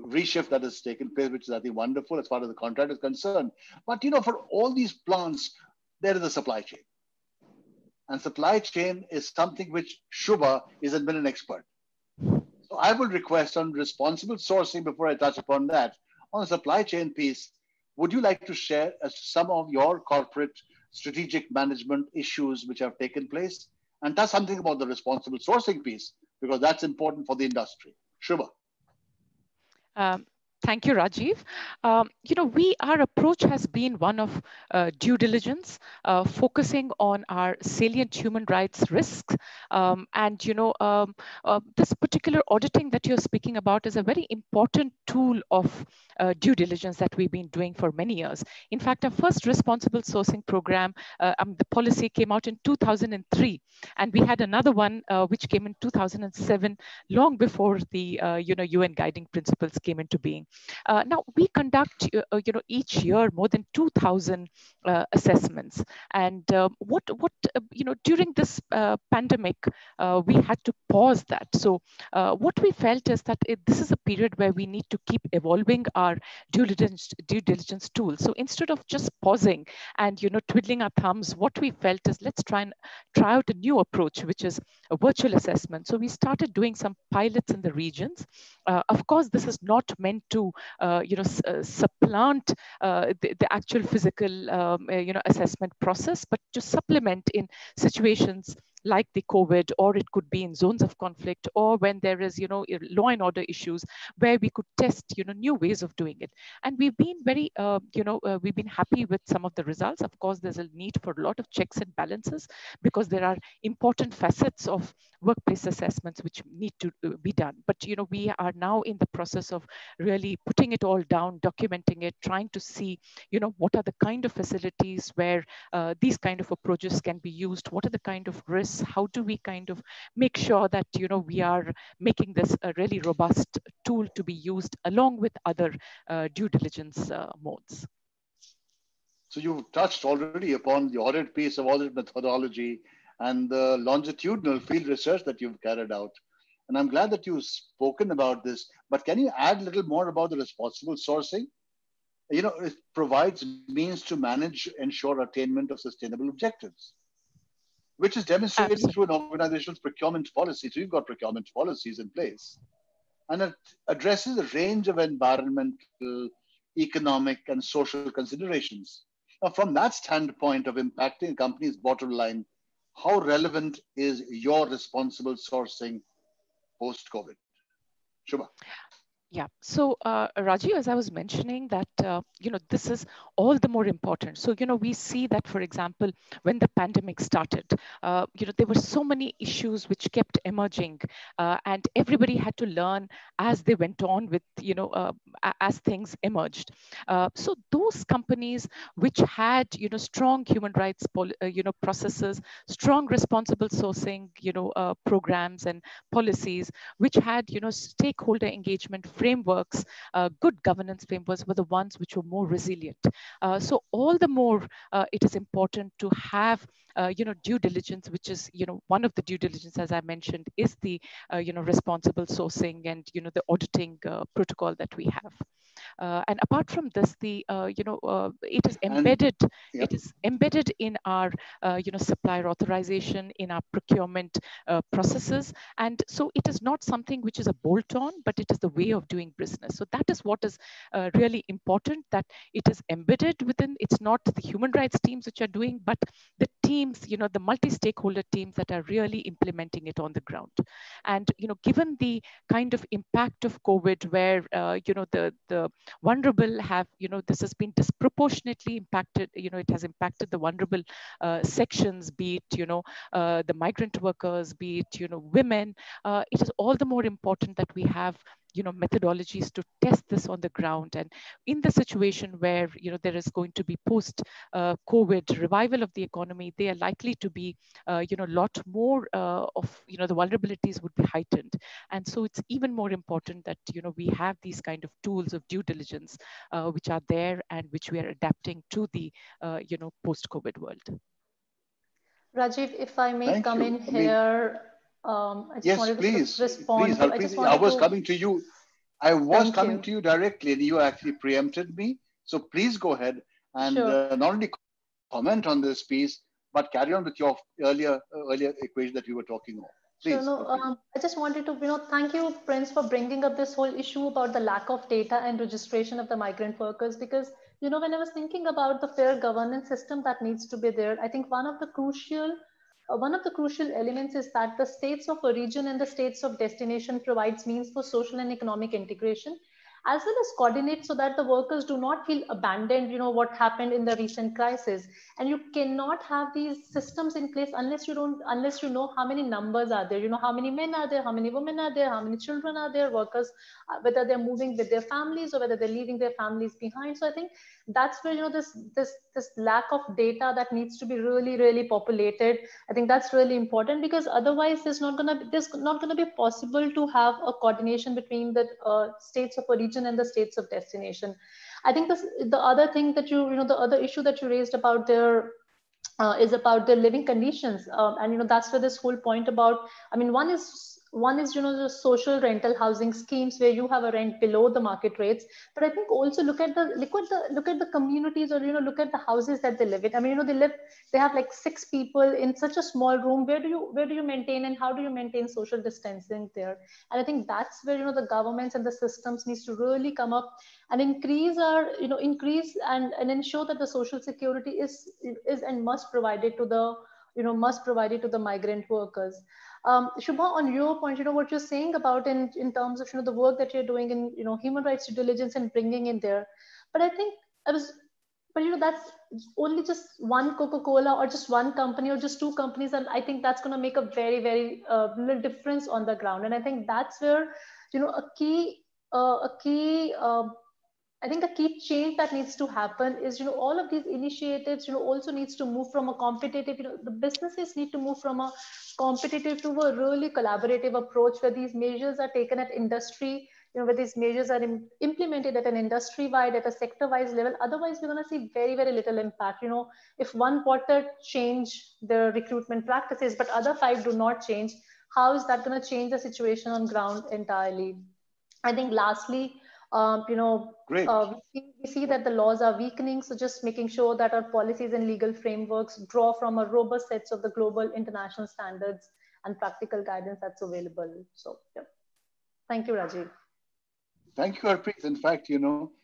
reshift that has taken place, which is, I think, wonderful as far as the contract is concerned. But for all these plants, there is a supply chain, and supply chain is something which Shuba has been an expert. So I would request on responsible sourcing, before I touch upon that, on the supply chain piece, would you like to share some of your corporate strategic management issues which have taken place, and touch something about the responsible sourcing piece, because that's important for the industry. Shuba. Thank you, Rajiv. Our approach has been one of due diligence, focusing on our salient human rights risks. This particular auditing that you're speaking about is a very important tool of due diligence that we've been doing for many years. In fact, our first responsible sourcing program, the policy came out in 2003, and we had another one which came in 2007, long before the UN guiding principles came into being. Now we conduct, each year more than 2,000 assessments, and during this pandemic, we had to pause that. So what we felt is that this is a period where we need to keep evolving our due diligence tools. So instead of just pausing and twiddling our thumbs, what we felt is let's try out a new approach, which is a virtual assessment. So we started doing some pilots in the regions. Of course, this is not meant to supplant the actual physical assessment process, but to supplement in situations like the COVID, or it could be in zones of conflict, or when there is law and order issues, where we could test new ways of doing it. And we've been very we've been happy with some of the results. Of course, there's a need for a lot of checks and balances, because there are important facets of workplace assessments which need to be done. But we are now in the process of really putting it all down, documenting it, trying to see what are the kind of facilities where these kind of approaches can be used, what are the kind of risks, how do we kind of make sure that we are making this a really robust tool to be used along with other due diligence modes. So you touched already upon the audit piece of audit methodology and the longitudinal field research that you've carried out. And I'm glad that you've spoken about this, but can you add a little more about the responsible sourcing? It provides means to manage, ensure attainment of sustainable objectives, which is demonstrated Absolutely. through an organization's procurement policy. So you've got procurement policies in place. And it addresses a range of environmental, economic, and social considerations. Now, from that standpoint of impacting a company's bottom line, how relevant is your responsible sourcing post-COVID? Shuba. Yeah. So, Rajiv, as I was mentioning that, this is all the more important. So, we see that, for example, when the pandemic started, there were so many issues which kept emerging, and everybody had to learn as they went on with, as things emerged. So those companies which had, strong human rights, processes, strong responsible sourcing, programs and policies, which had, stakeholder engagement frameworks, good governance frameworks, were the ones which were more resilient. So all the more it is important to have due diligence, which is one of the due diligence, as I mentioned, is the responsible sourcing and the auditing protocol that we have. And apart from this, the it is embedded. It is embedded in our supplier authorization, in our procurement processes, and so it is not something which is a bolt-on, but it is the way of doing business. So that is what is really important, that it is embedded within. It's not the human rights teams which are doing, but the teams, the multi-stakeholder teams that are really implementing it on the ground. And given the kind of impact of COVID, where the vulnerable have, this has been disproportionately impacted. It has impacted the vulnerable sections, be it the migrant workers, be it women. It is all the more important that we have methodologies to test this on the ground. And in the situation where there is going to be post COVID revival of the economy, they are likely to be a lot more of the vulnerabilities would be heightened. And so it's even more important that we have these kind of tools of due diligence which are there and which we are adapting to the post COVID world. Rajiv, if I may come in here. I just wanted to respond. Please, I was coming to you. I was coming to you directly, and you actually preempted me. So please go ahead and not only comment on this piece, but carry on with your earlier equation that you were talking about. Please. I just wanted to, thank you, Prince, for bringing up this whole issue about the lack of data and registration of the migrant workers. Because, when I was thinking about the fair governance system that needs to be there, I think one of the crucial elements is that the states of origin and the states of destination provides means for social and economic integration. as well as coordinate so that the workers do not feel abandoned, what happened in the recent crisis. And you cannot have these systems in place unless you know how many numbers are there, how many men are there, how many women are there, how many children are there, workers, whether they're moving with their families or whether they're leaving their families behind. So I think that's where, this lack of data that needs to be really, really populated. I think that's really important, because otherwise there's not gonna be possible to have a coordination between the states of origin and the states of destination. I think the other thing that the other issue that you raised about their is about their living conditions, and that's where this whole point about, I mean, one is the social rental housing schemes where you have a rent below the market rates, but I think also look at the communities, or look at the houses that they live in. I mean, they have like 6 people in such a small room. Where do you maintain, and how do you maintain social distancing there? And I think that's where the governments and the systems needs to really come up and increase and ensure that the social security is and must provided to the migrant workers. Shubha, on your point, what you're saying about in terms of the work that you're doing in human rights due diligence and bringing in there, but I think that's only just one Coca-Cola or just one company or just 2 companies, and I think that's going to make a very, very little difference on the ground. And I think that's where I think a key change that needs to happen is, all of these initiatives, also needs to move from a competitive, the businesses need to move from a competitive to a really collaborative approach, where these measures are taken at industry, where these measures are implemented at an industry-wide, at a sector-wise level. Otherwise, we're going to see very, very little impact. If one quarter change the recruitment practices, but other 5 do not change, how is that going to change the situation on ground entirely? I think lastly, we see that the laws are weakening. So just making sure that our policies and legal frameworks draw from a robust sets of the global international standards and practical guidance that's available. So yeah. Thank you, Rajiv. Thank you, Harpreet. In fact,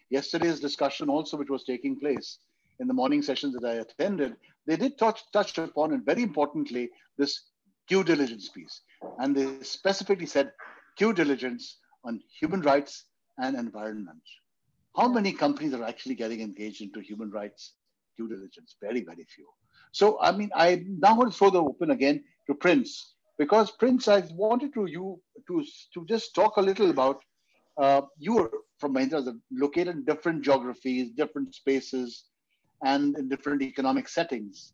yesterday's discussion also, which was taking place in the morning sessions that I attended, they did touch upon, and very importantly, this due diligence piece. And they specifically said due diligence on human rights and environment. How many companies are actually getting engaged into human rights due diligence? Very, very few. So, I mean, I now want to throw the open again to Prince, because Prince, I wanted to just talk a little about, you were from Mahindra, located in different geographies, different spaces, and in different economic settings,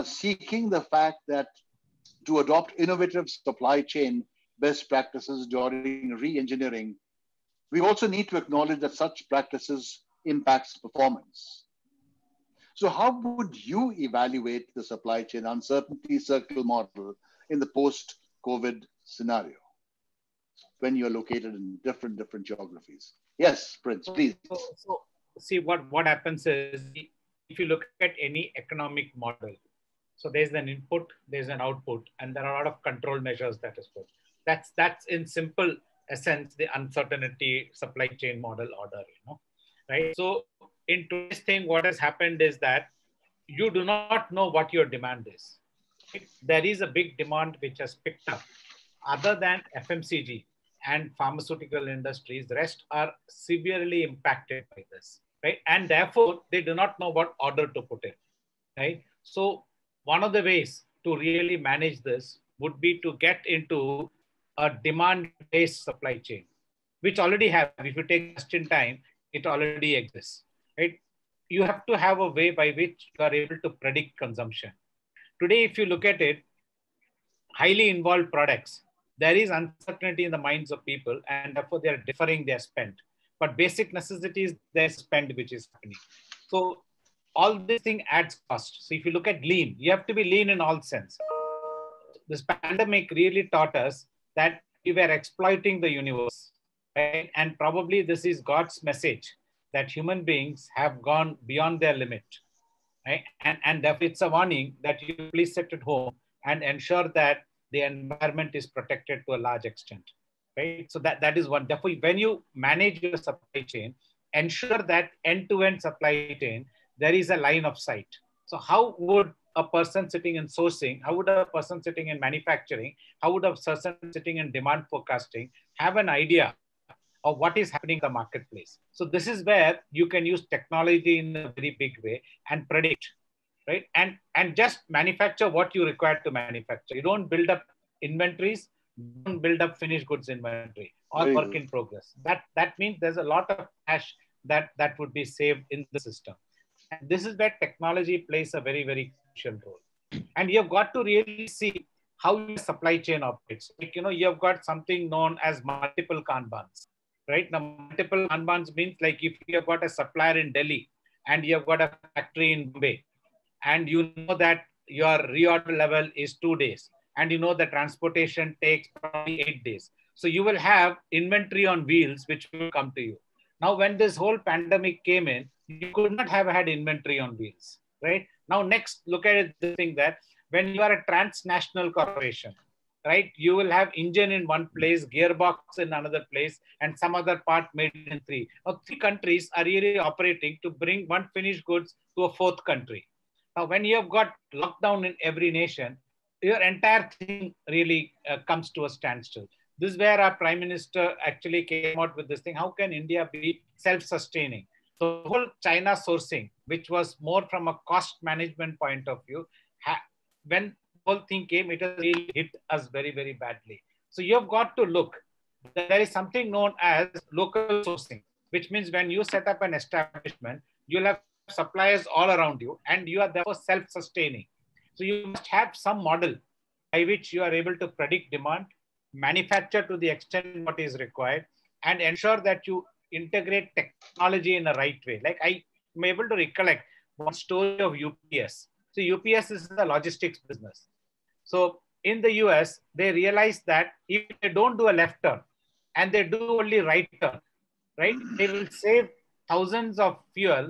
seeking the fact that to adopt innovative supply chain best practices during re-engineering, we also need to acknowledge that such practices impacts performance. So how would you evaluate the supply chain uncertainty circle model in the post-COVID scenario when you're located in different geographies? Yes, Prince, please. So see, what happens is, if you look at any economic model, so there's an input, there's an output, and there are a lot of control measures that is put. That's in simple essence the uncertainty supply chain model order, right? So in today's thing, what has happened is that you do not know what your demand is. Right? There is a big demand which has picked up. Other than FMCG and pharmaceutical industries, the rest are severely impacted by this, right? And therefore, they do not know what order to put in, right? So one of the ways to really manage this would be to get into a demand-based supply chain, which already have, if you take just in time, it already exists, right? You have to have a way by which you are able to predict consumption. Today, if you look at it, highly involved products, there is uncertainty in the minds of people, and therefore they are deferring their spend. But basic necessities, there's spend which is happening. So all this thing adds cost. So if you look at lean, you have to be lean in all sense. This pandemic really taught us that we were exploiting the universe, right? And probably this is God's message that human beings have gone beyond their limit, right? And therefore it's a warning that you please sit at home and ensure that the environment is protected to a large extent, right? So that is one. Therefore, when you manage your supply chain, ensure that end-to-end supply chain, there is a line of sight. So how would a person sitting in sourcing, how would a person sitting in manufacturing, how would a person sitting in demand forecasting have an idea of what is happening in the marketplace. So this is where you can use technology in a very big way and predict, right? And just manufacture what you require to manufacture. You don't build up inventories, don't build up finished goods inventory or work in progress. That means there's a lot of cash that would be saved in the system. And this is where technology plays a very, very crucial role. And you've got to really see how your supply chain operates. Like, you've got something known as multiple Kanbans, right? Now, multiple Kanbans means like if you've got a supplier in Delhi and you've got a factory in Bombay, and you know that your reorder level is 2 days, and you know the transportation takes probably 8 days. So you will have inventory on wheels, which will come to you. Now, when this whole pandemic came in, you could not have had inventory on wheels, right? Now, next, look at it, the thing that when you are a transnational corporation, right, you will have engine in one place, gearbox in another place, and some other part made in 3. Now, 3 countries are really operating to bring one finished goods to a 4th country. Now, when you have got lockdown in every nation, your entire thing really comes to a standstill. This is where our Prime Minister actually came out with this thing. How can India be self-sustaining? So the whole China sourcing, which was more from a cost management point of view, when the whole thing came, it has really hit us very, very badly. So you've got to look. There is something known as local sourcing, which means when you set up an establishment, you'll have suppliers all around you, and you are therefore self-sustaining. So you must have some model by which you are able to predict demand, manufacture to the extent what is required, and ensure that you integrate technology in the right way. Like I'm able to recollect one story of UPS. So UPS is the logistics business. So in the US, they realized that if they don't do a left turn and they do only right turn, right, they will save thousands of fuel,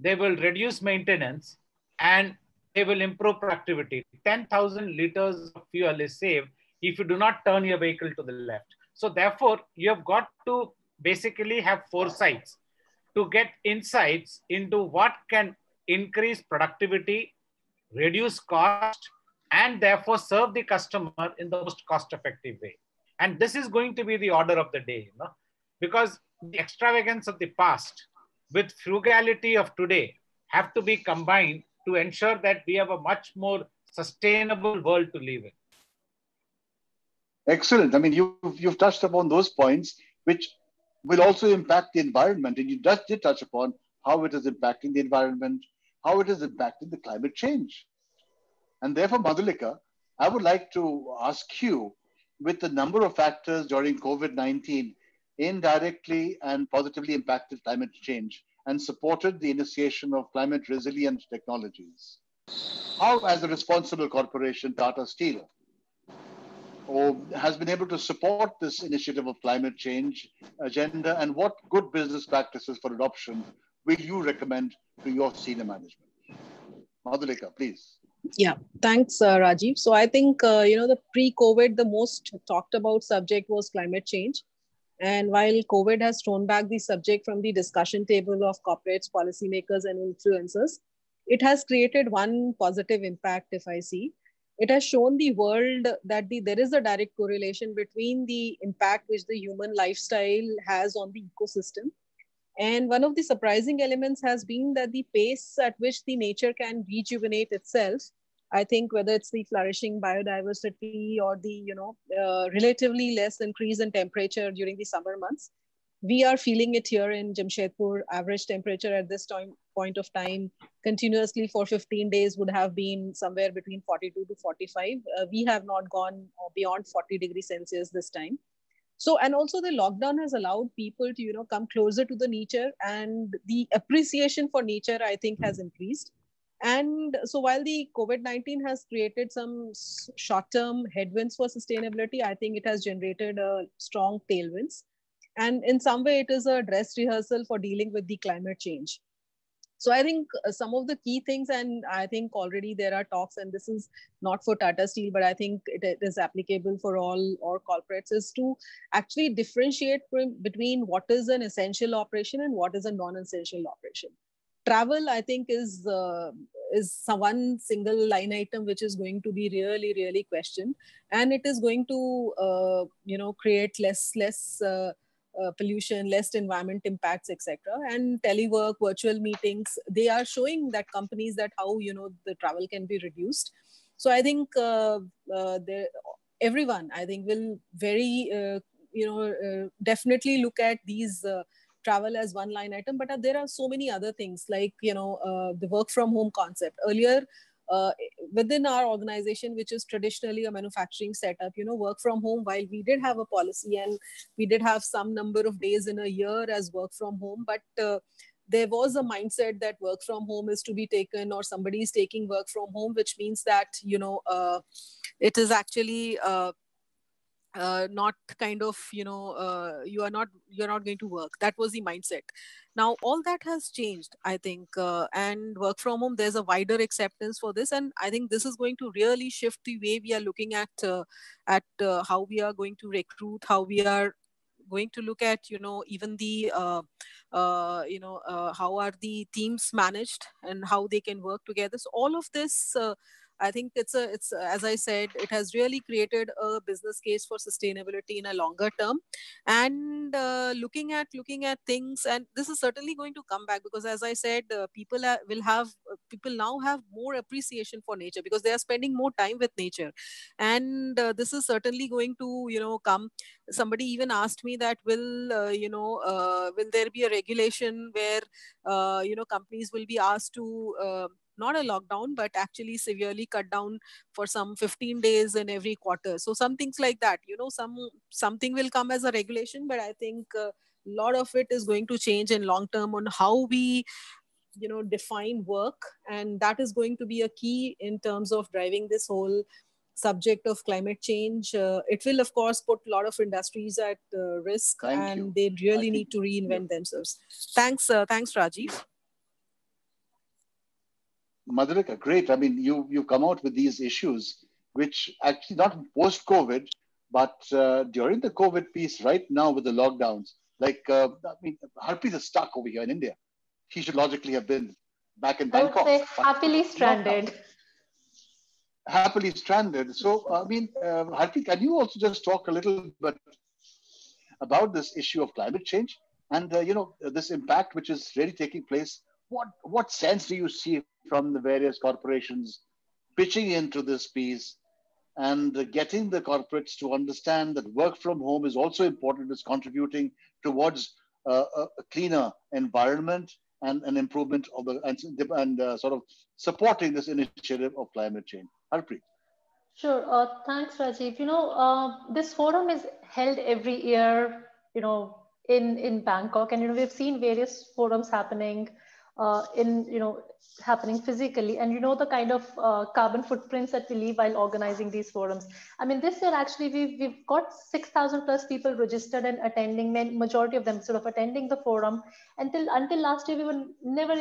they will reduce maintenance, and they will improve productivity. 10,000 liters of fuel is saved if you do not turn your vehicle to the left. So therefore, you have got to basically have foresights to get insights into what can increase productivity, reduce cost, and therefore serve the customer in the most cost-effective way. And this is going to be the order of the day, because the extravagance of the past with frugality of today have to be combined to ensure that we have a much more sustainable world to live in. Excellent. I mean, you've touched upon those points, which will also impact the environment. And you just did touch upon how it is impacting the environment, how it is impacting the climate change. And therefore, Madhulika, I would like to ask you, with the number of factors during COVID-19 indirectly and positively impacted climate change and supported the initiation of climate resilient technologies, how, as a responsible corporation, Tata Steel, has been able to support this initiative of climate change agenda, and what good business practices for adoption will you recommend to your senior management? Madhulika, please. Yeah, thanks, Rajiv. So I think, the pre-COVID, the most talked about subject was climate change. And while COVID has thrown back the subject from the discussion table of corporates, policymakers, and influencers, it has created one positive impact, if I see. It has shown the world that there is a direct correlation between the impact which the human lifestyle has on the ecosystem. And one of the surprising elements has been that the pace at which the nature can rejuvenate itself, I think whether it's the flourishing biodiversity or the, relatively less increase in temperature during the summer months, we are feeling it here in Jamshedpur. Average temperature at this point of time continuously for 15 days would have been somewhere between 42 to 45. We have not gone beyond 40 degrees Celsius this time. So, and also the lockdown has allowed people to, come closer to the nature, and the appreciation for nature, I think, has increased. And so while the COVID-19 has created some short-term headwinds for sustainability, I think it has generated strong tailwinds. And in some way, it is a dress rehearsal for dealing with the climate change. So I think some of the key things, and I think already there are talks, and this is not for Tata Steel, but I think it is applicable for all corporates, is to actually differentiate between what is an essential operation and what is a non-essential operation. Travel, I think, is one single line item which is going to be really, really questioned, and it is going to, create less pollution, less environment impacts, etc. And telework, virtual meetings, they are showing that companies that how the travel can be reduced. So I think everyone, I think, will very definitely look at these travel as one line item. But there are so many other things like the work from home concept. Earlier, within our organization, which is traditionally a manufacturing setup, work from home, while we did have a policy and we did have some number of days in a year as work from home, but there was a mindset that work from home is to be taken, or somebody is taking work from home, which means that it is actually not kind of you're not going to work. That was the mindset. Now all that has changed, I think, and work from home, there's a wider acceptance for this, and I think this is going to really shift the way we are looking at how we are going to recruit, how we are going to look at even the how are the teams managed and how they can work together. So all of this, I think it's as I said, it has really created a business case for sustainability in a longer term, and looking at things. And this is certainly going to come back, because as I said, people now have more appreciation for nature because they are spending more time with nature, and this is certainly going to come. Somebody even asked me that will there be a regulation where companies will be asked to not a lockdown, but actually severely cut down for some 15 days in every quarter. So some things like that, something will come as a regulation, but I think a lot of it is going to change in long term on how we define work, and that is going to be a key in terms of driving this whole subject of climate change. It will of course put a lot of industries at risk. Thank you. And they really need to reinvent themselves. Thanks Rajiv. Madhurika, great. I mean, you come out with these issues, which actually not post-COVID, but during the COVID piece right now with the lockdowns. Like, I mean, Harpreet is stuck over here in India. He should logically have been back in Bangkok. I would say happily stranded. Happily stranded. So, I mean, Harpreet, can you also just talk a little bit about this issue of climate change and, this impact which is really taking place? What sense do you see from the various corporations pitching into this piece and getting the corporates to understand that work from home is also important, is contributing towards a cleaner environment and an improvement of and sort of supporting this initiative of climate change? Harpreet. Sure. Thanks, Rajiv. This forum is held every year, in Bangkok, and we've seen various forums happening happening physically, and the kind of carbon footprints that we leave while organizing these forums. I mean, this year actually we've got 6,000 plus people registered and attending, majority of them sort of attending the forum. Until last year, we never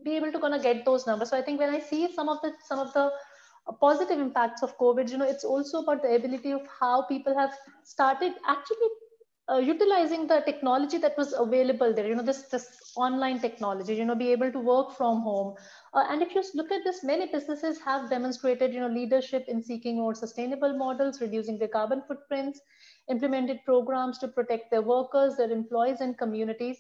be able to kind of get those numbers. So I think when I see some of the positive impacts of COVID, it's also about the ability of how people have started actually utilizing the technology that was available there, this online technology, be able to work from home. And if you look at this, many businesses have demonstrated, leadership in seeking more sustainable models, reducing their carbon footprints, implemented programs to protect their workers, their employees and communities.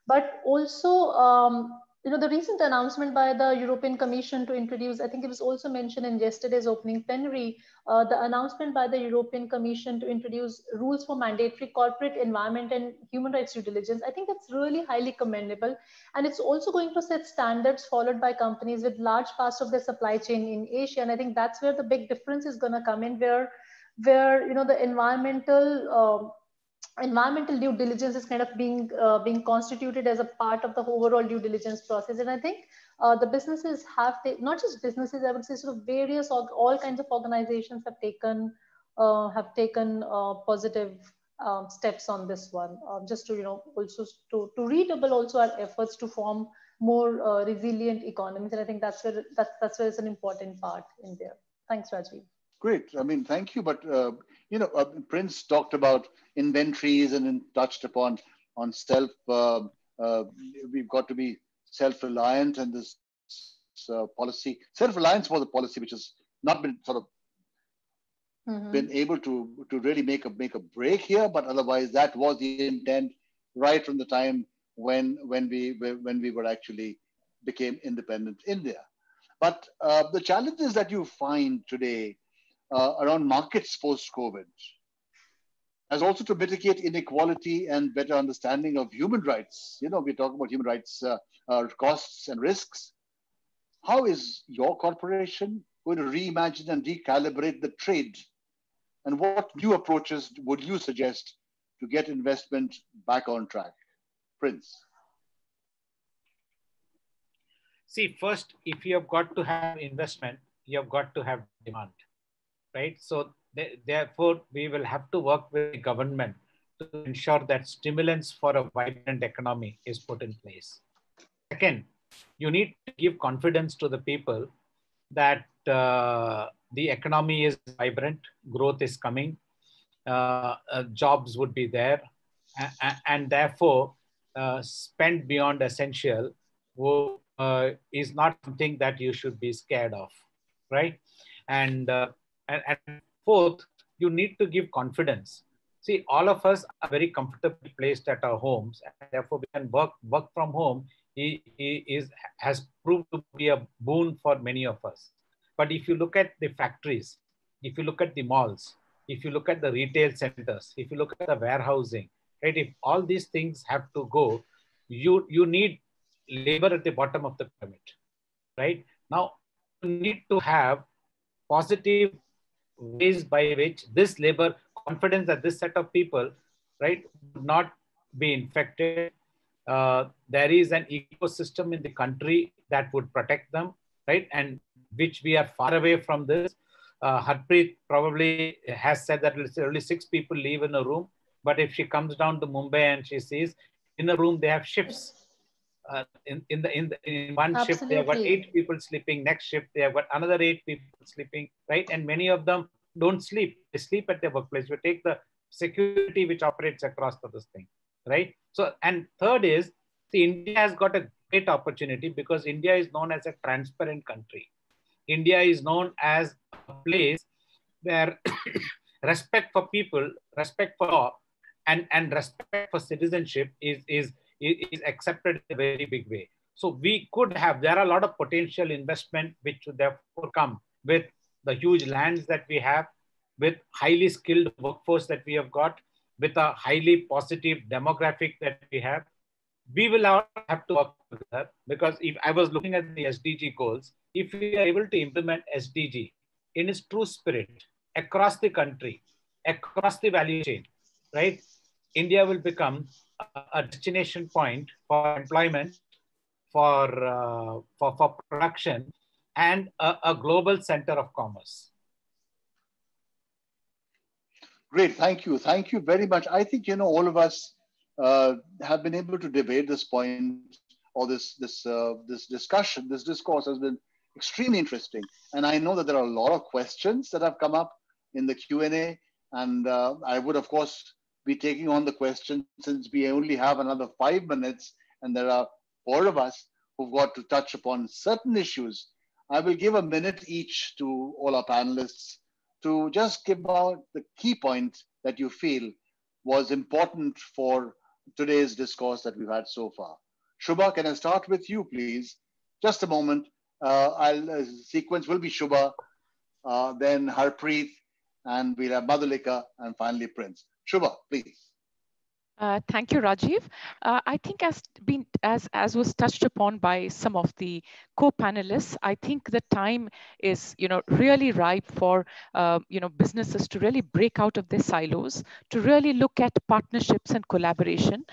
But also, the recent announcement by the European Commission to introduce, I think it was also mentioned in yesterday's opening plenary, the announcement by the European Commission to introduce rules for mandatory corporate environment and human rights due diligence. I think that's really highly commendable. And it's also going to set standards followed by companies with large parts of their supply chain in Asia. And I think that's where the big difference is going to come in, where the environmental due diligence is kind of being constituted as a part of the overall due diligence process. And I think the businesses not just businesses, I would say sort of various all kinds of organizations have taken positive steps on this one, just to also to redouble also our efforts to form more resilient economies. And I think that's where it's an important part in there. Thanks, Rajiv. Great. I mean, thank you. But, Prince talked about inventories and touched upon on self. We've got to be self-reliant, and this policy, self-reliance was a policy which has not been sort of been able to really make a break here, but otherwise that was the intent right from the time when we were actually became independent India. But the challenges that you find today around markets post-COVID, as also to mitigate inequality and better understanding of human rights. You know, we talk about human rights costs and risks. How is your corporation going to reimagine and recalibrate the trade? And what new approaches would you suggest to get investment back on track? Prince. See, first, if you have got to have investment, you have got to have demand, right? So therefore, we will have to work with the government to ensure that stimulants for a vibrant economy is put in place. Second, you need to give confidence to the people that the economy is vibrant, growth is coming, jobs would be there, and therefore spend beyond essential is not something that you should be scared of, right? And fourth, you need to give confidence. See, all of us are very comfortably placed at our homes, and therefore we can work from home. Has proved to be a boon for many of us. But if you look at the factories, if you look at the malls, if you look at the retail centers, if you look at the warehousing, right? If all these things have to go, you need labor at the bottom of the pyramid, right? Now, you need to have positive ways by which this labor, confidence that this set of people, right, would not be infected. There is an ecosystem in the country that would protect them, right? And which we are far away from this. Harpreet probably has said that only 6 people live in a room, but if she comes down to Mumbai and she sees in a room they have shifts. In one Absolutely. shift they have got 8 people sleeping. Next shift they have got another 8 people sleeping, right? And many of them don't sleep. They sleep at their workplace. We take the security which operates across this thing, right? So, and third is, see, India has got a great opportunity because India is known as a transparent country. India is known as a place where respect for people, respect for law, and respect for citizenship is accepted in a very big way. So we could have, there are a lot of potential investment which would therefore come with the huge lands that we have, with highly skilled workforce that we have got, with a highly positive demographic that we have. We will have to work together, because if I was looking at the SDG goals, if we are able to implement SDG in its true spirit across the country, across the value chain, right? India will become a destination point for employment, for production, and a global center of commerce. Great, thank you. Thank you very much. I think, you know, all of us have been able to debate this point, or this discussion, this discourse has been extremely interesting. And I know that there are a lot of questions that have come up in the Q&A, and I would, of course, be taking on the questions since we only have another 5 minutes and there are 4 of us who've got to touch upon certain issues. I will give a minute each to all our panelists to just give out the key point that you feel was important for today's discourse that we've had so far. Shuba, can I start with you, please? Just a moment. Sequence will be Shuba, then Harpreet, and we'll have Madhulika, and finally Prince. Shuba, please. Thank you, Rajiv. I think as was touched upon by some of the co-panelists, I think the time is, really ripe for, businesses to really break out of their silos, to really look at partnerships and collaboration,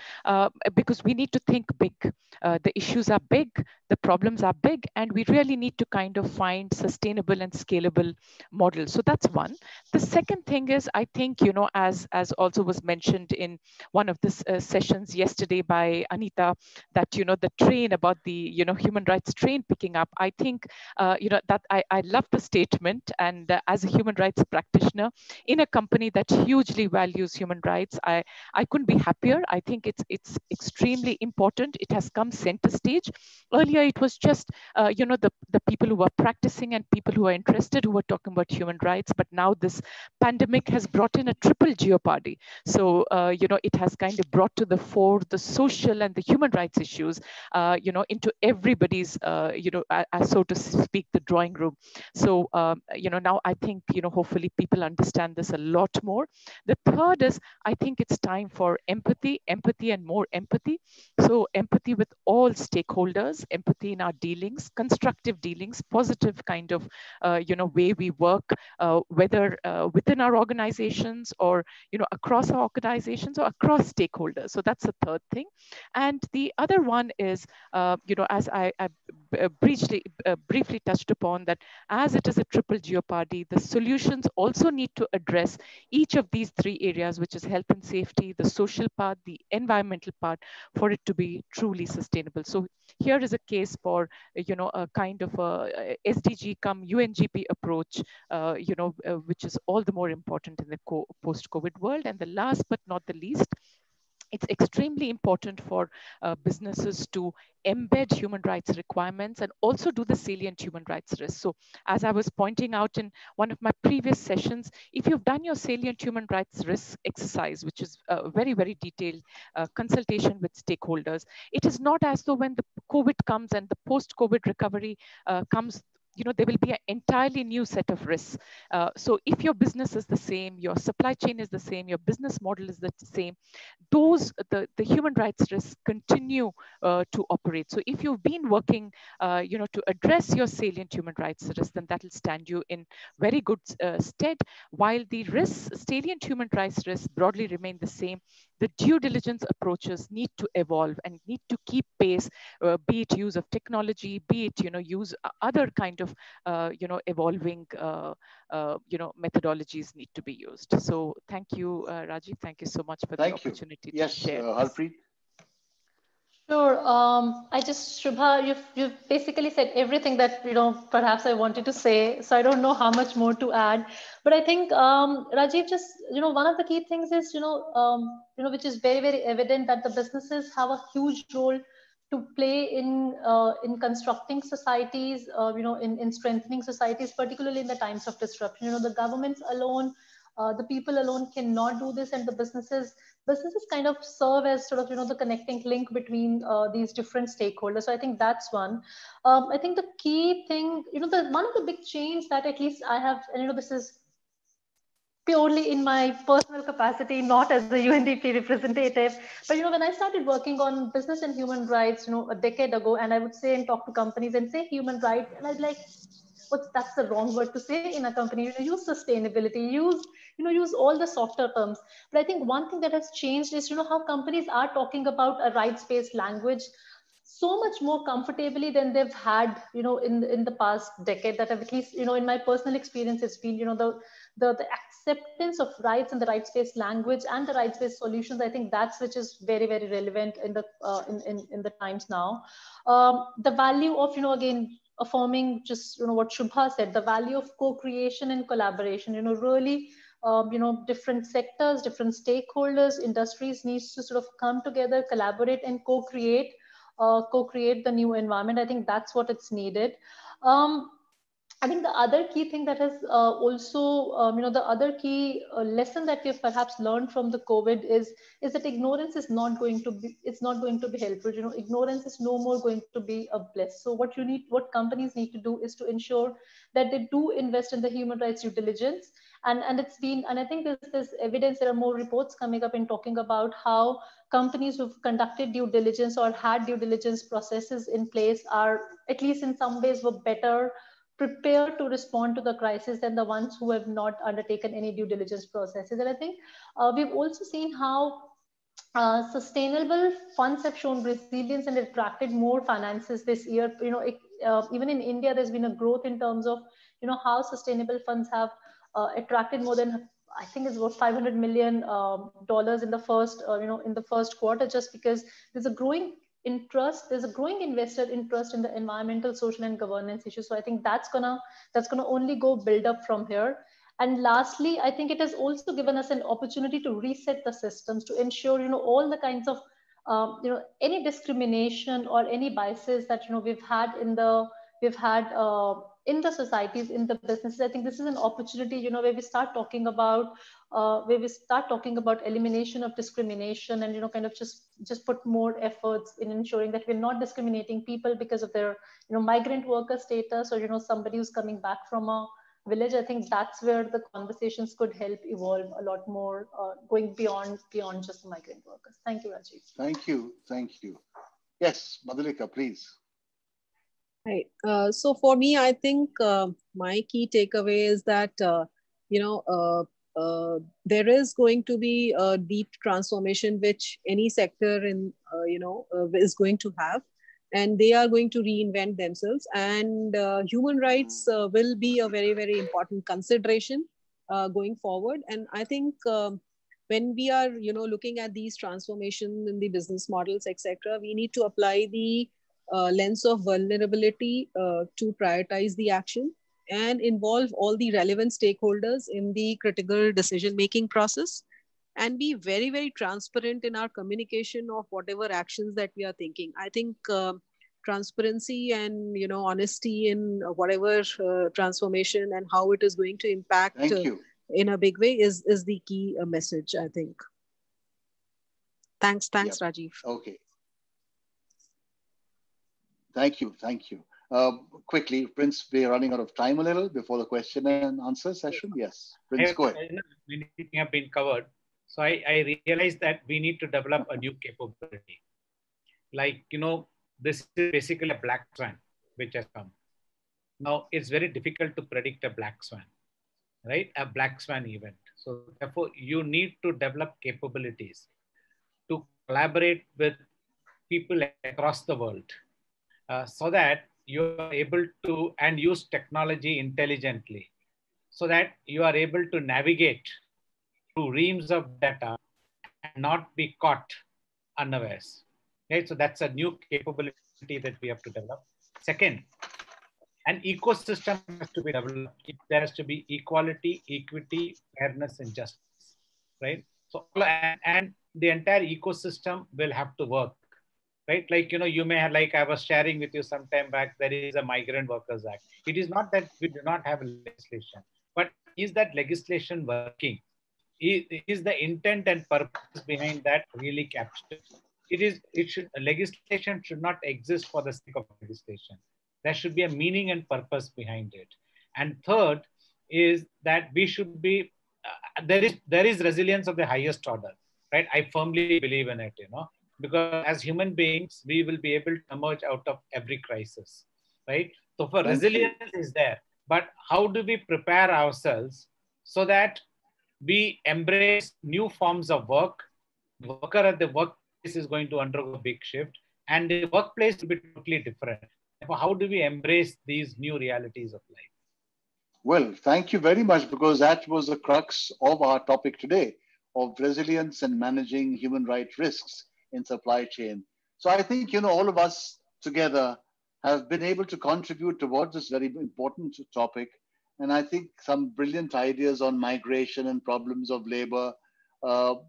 because we need to think big. The issues are big, the problems are big, and we really need to kind of find sustainable and scalable models. So that's one. The second thing is, I think, as also was mentioned in one of the sessions yesterday by Anita, that, the train about the, human rights train picking up, I think, that I love the statement. And as a human rights practitioner in a company that hugely values human rights, I couldn't be happier. I think it's extremely important. It has come center stage. Earlier, it was just, the people who were practicing and people who are interested who were talking about human rights. But now this pandemic has brought in a triple jeopardy. So, it has kind of brought to the fore the social and the human rights issues, into everybody's, so to speak, the drawing room. So, now I think, hopefully people understand this a lot more. The third is, I think it's time for empathy and more empathy. So empathy with all stakeholders, empathy in our dealings, constructive dealings, positive kind of, way we work, whether within our organizations or, across our organizations or across stakeholders. So that's the third thing. And the other one is, as I briefly touched upon, that as it is a triple jeopardy, the solutions also need to address each of these three areas, which is health and safety, the social part, the environmental part, for it to be truly sustainable. So here is a case for, a kind of a SDG come UNGP approach, which is all the more important in the post-COVID world. And the last but not the least, it's extremely important for businesses to embed human rights requirements and also do the salient human rights risks. So as I was pointing out in one of my previous sessions, if you've done your salient human rights risk exercise, which is a very, very detailed consultation with stakeholders, it is not as though when the COVID comes and the post-COVID recovery comes, there will be an entirely new set of risks. So if your business is the same, your supply chain is the same, your business model is the same, the human rights risks continue to operate. So if you've been working, to address your salient human rights risks, then that will stand you in very good stead. While the salient human rights risks broadly remain the same, the due diligence approaches need to evolve and need to keep pace, be it use of technology, be it, use other kind of, evolving, methodologies need to be used. So thank you, Rajiv. Thank you so much for the opportunity to share. Harpreet. Sure. Shubha, you've basically said everything that, perhaps I wanted to say. So I don't know how much more to add. But I think, Rajiv, just, one of the key things is, which is very, very evident, that the businesses have a huge role to play in constructing societies, in strengthening societies, particularly in the times of disruption. The governments alone, the people alone cannot do this, and the businesses kind of serve as sort of, the connecting link between these different stakeholders. So I think that's one. I think the key thing, one of the big change that at least I have, and this is purely in my personal capacity, not as a UNDP representative. But when I started working on business and human rights, a decade ago, and I would say and talk to companies and say human rights, and I'd like, that's the wrong word to say in a company. Use sustainability, use all the softer terms. But I think one thing that has changed is, how companies are talking about a rights-based language so much more comfortably than they've had, in the past decade. That I've, at least, in my personal experience, it's been, the acceptance of rights and the rights-based language and the rights-based solutions. I think that's which is very, very relevant in the in the times now. The value of, again, affirming just, what Shubha said, the value of co-creation and collaboration. Really, different sectors, different stakeholders, industries needs to sort of come together, collaborate, and co-create the new environment. I think that's what it's needed. I think the other key thing that has also, the other key lesson that we've perhaps learned from the COVID is that ignorance is not going to be, it's not going to be helpful. Ignorance is no more going to be a bliss. So what companies need to do is to ensure that they do invest in the human rights due diligence. And I think there's evidence, there are more reports coming up in talking about how companies who've conducted due diligence or had due diligence processes in place are, at least in some ways, were better prepared to respond to the crisis than the ones who have not undertaken any due diligence processes. And I think we've also seen how sustainable funds have shown resilience and attracted more finances this year. Even in India, there's been a growth in terms of, how sustainable funds have attracted more than, I think it's about $500 million in the first, in the first quarter, just because there's a growing interest. There's a growing investor interest in the environmental, social, and governance issues. So I think that's gonna only go build up from here. And lastly, I think it has also given us an opportunity to reset the systems to ensure, all the kinds of, any discrimination or any biases that, we've had in the societies, in the businesses. I think this is an opportunity, where we start talking about, elimination of discrimination, and, kind of just put more efforts in ensuring that we're not discriminating people because of their, migrant worker status, or, somebody who's coming back from a village. I think that's where the conversations could help evolve a lot more, going beyond just the migrant workers. Thank you, Rajiv. Thank you. Thank you. Yes, Madhulika, please. Right. So for me, I think my key takeaway is that, there is going to be a deep transformation which any sector is going to have, and they are going to reinvent themselves, and human rights will be a very, very important consideration going forward. And I think when we are, looking at these transformations in the business models, etc., we need to apply the lens of vulnerability to prioritize the action and involve all the relevant stakeholders in the critical decision-making process, and be very, very transparent in our communication of whatever actions that we are thinking. I think transparency and, honesty in whatever transformation and how it is going to impact in a big way is the key message, I think. Thanks, yep. Rajiv. Okay. Thank you. Quickly, Prince, we're running out of time a little before the question and answer session. Yes, Prince, go ahead. Many things have been covered. So I realized that we need to develop a new capability. Like, this is basically a black swan which has come. Now, it's very difficult to predict a black swan, right? A black swan event. So therefore, you need to develop capabilities to collaborate with people across the world so that you are able to and use technology intelligently so that you are able to navigate through reams of data and not be caught unawares. Right? So that's a new capability that we have to develop. Second, an ecosystem has to be developed. There has to be equality, equity, fairness, and justice. Right? So, and the entire ecosystem will have to work. Right? Like, you may have, like I was sharing with you some time back, there is a Migrant Workers Act. It is not that we do not have legislation, but is that legislation working? Is the intent and purpose behind that really captured? Legislation should not exist for the sake of legislation. There should be a meaning and purpose behind it. And third is that we should be, there is resilience of the highest order, right? I firmly believe in it, because as human beings, we will be able to emerge out of every crisis, right? So for resilience is there, but how do we prepare ourselves so that we embrace new forms of work? The worker at the workplace is going to undergo a big shift, and the workplace will be totally different. Therefore, how do we embrace these new realities of life? Well, thank you very much, because that was the crux of our topic today, of resilience and managing human rights risks in supply chain. So I think, all of us together have been able to contribute towards this very important topic. And I think some brilliant ideas on migration and problems of labor. Prior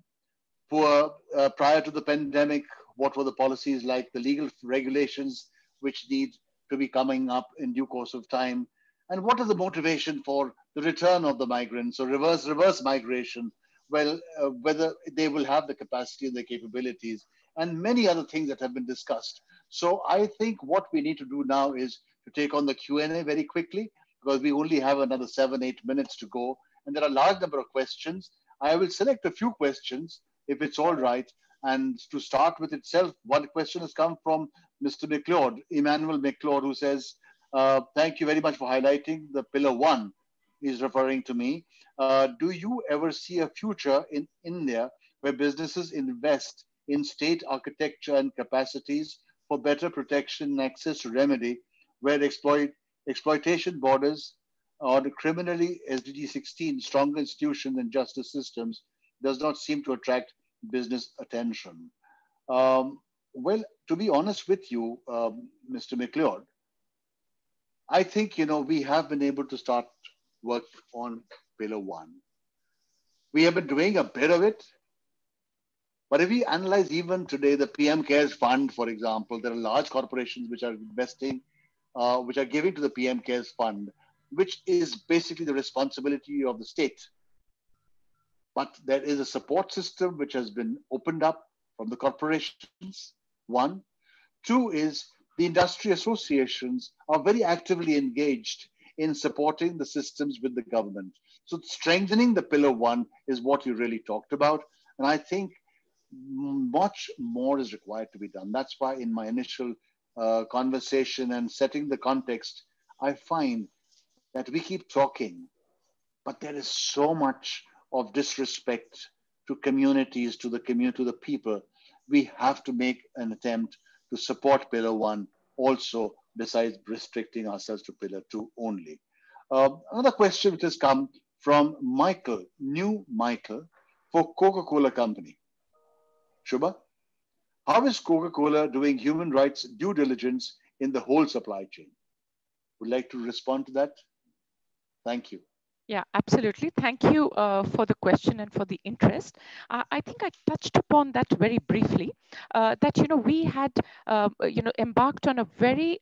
to the pandemic, what were the policies like, the legal regulations which need to be coming up in due course of time? And what is the motivation for the return of the migrants, or reverse migration? Well, whether they will have the capacity and the capabilities, and many other things that have been discussed. So I think what we need to do now is to take on the Q&A very quickly, because we only have another 7-8 minutes to go. And there are a large number of questions. I will select a few questions, if it's all right. And to start with itself, one question has come from Mr. McLeod, Emmanuel McLeod, who says, thank you very much for highlighting the pillar 1. He's referring to me. Do you ever see a future in India where businesses invest in state architecture and capacities for better protection and access to remedy, where exploitation borders or the criminally SDG 16 stronger institutions and justice systems does not seem to attract business attention? Well, to be honest with you, Mr. McLeod, I think, we have been able to start work on Pillar 1. We have been doing a bit of it. But if we analyze even today, the PM Cares Fund, for example, there are large corporations which are investing, which are giving to the PM Cares Fund, which is basically the responsibility of the state. But there is a support system which has been opened up from the corporations, one. Two is the industry associations are very actively engaged in supporting the systems with the government. So strengthening the Pillar 1 is what you really talked about. And I think much more is required to be done. That's why in my initial conversation and setting the context, I find that we keep talking, but there is so much of disrespect to communities, to the community, to the people. We have to make an attempt to support Pillar 1 also, besides restricting ourselves to Pillar 2 only. Another question which has come from Michael, new Michael, for Coca-Cola Company. Shuba, how is Coca-Cola doing human rights due diligence in the whole supply chain? Would like to respond to that? Thank you. Yeah, absolutely. Thank you for the question and for the interest. I think I touched upon that very briefly, that, we had, embarked on a very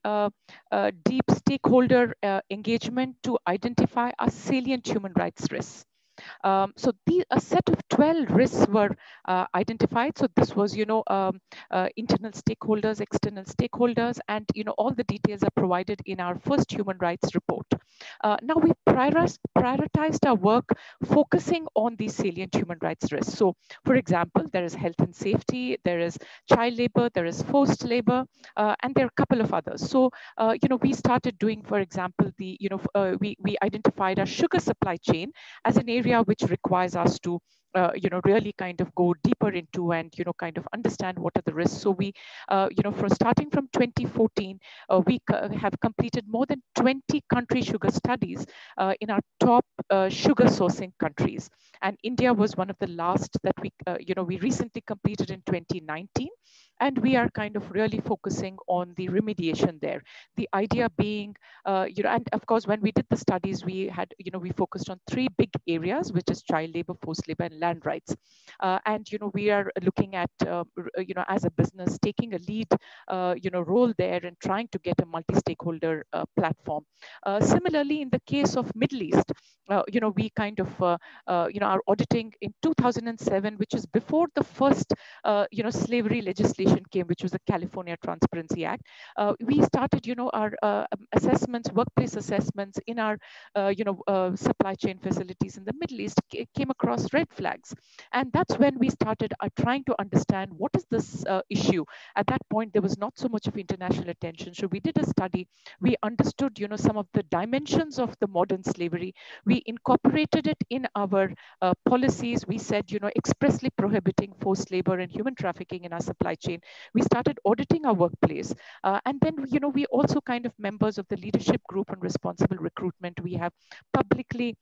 deep stakeholder engagement to identify our salient human rights risks. So a set of 12 risks were identified. So this was, internal stakeholders, external stakeholders, and, all the details are provided in our first human rights report. Now we prioritized our work focusing on these salient human rights risks. So for example, there is health and safety, there is child labor, there is forced labor, and there are a couple of others. So, we started doing, for example, we identified our sugar supply chain as an area which requires us to really kind of go deeper into and, kind of understand what are the risks. So we, starting from 2014, we have completed more than 20 country sugar studies in our top sugar sourcing countries. And India was one of the last that we recently completed in 2019. And we are kind of really focusing on the remediation there. The idea being, and of course, when we did the studies, we had, we focused on 3 big areas, which is child labor, forced labor, and land rights. And, we are looking at, as a business, taking a lead, role there and trying to get a multi-stakeholder platform. Similarly, in the case of Middle East, we kind of, are auditing in 2007, which is before the first, slavery legislation came, which was the California Transparency Act. We started, our assessments, workplace assessments in our, supply chain facilities in the Middle East came across red flags. And that's when we started trying to understand what is this issue. At that point, there was not so much of international attention. So we did a study. We understood, some of the dimensions of the modern slavery. We incorporated it in our policies. We said, expressly prohibiting forced labor and human trafficking in our supply chain. We started auditing our workplace. And then, we also kind of members of the leadership group on responsible recruitment. We have publicly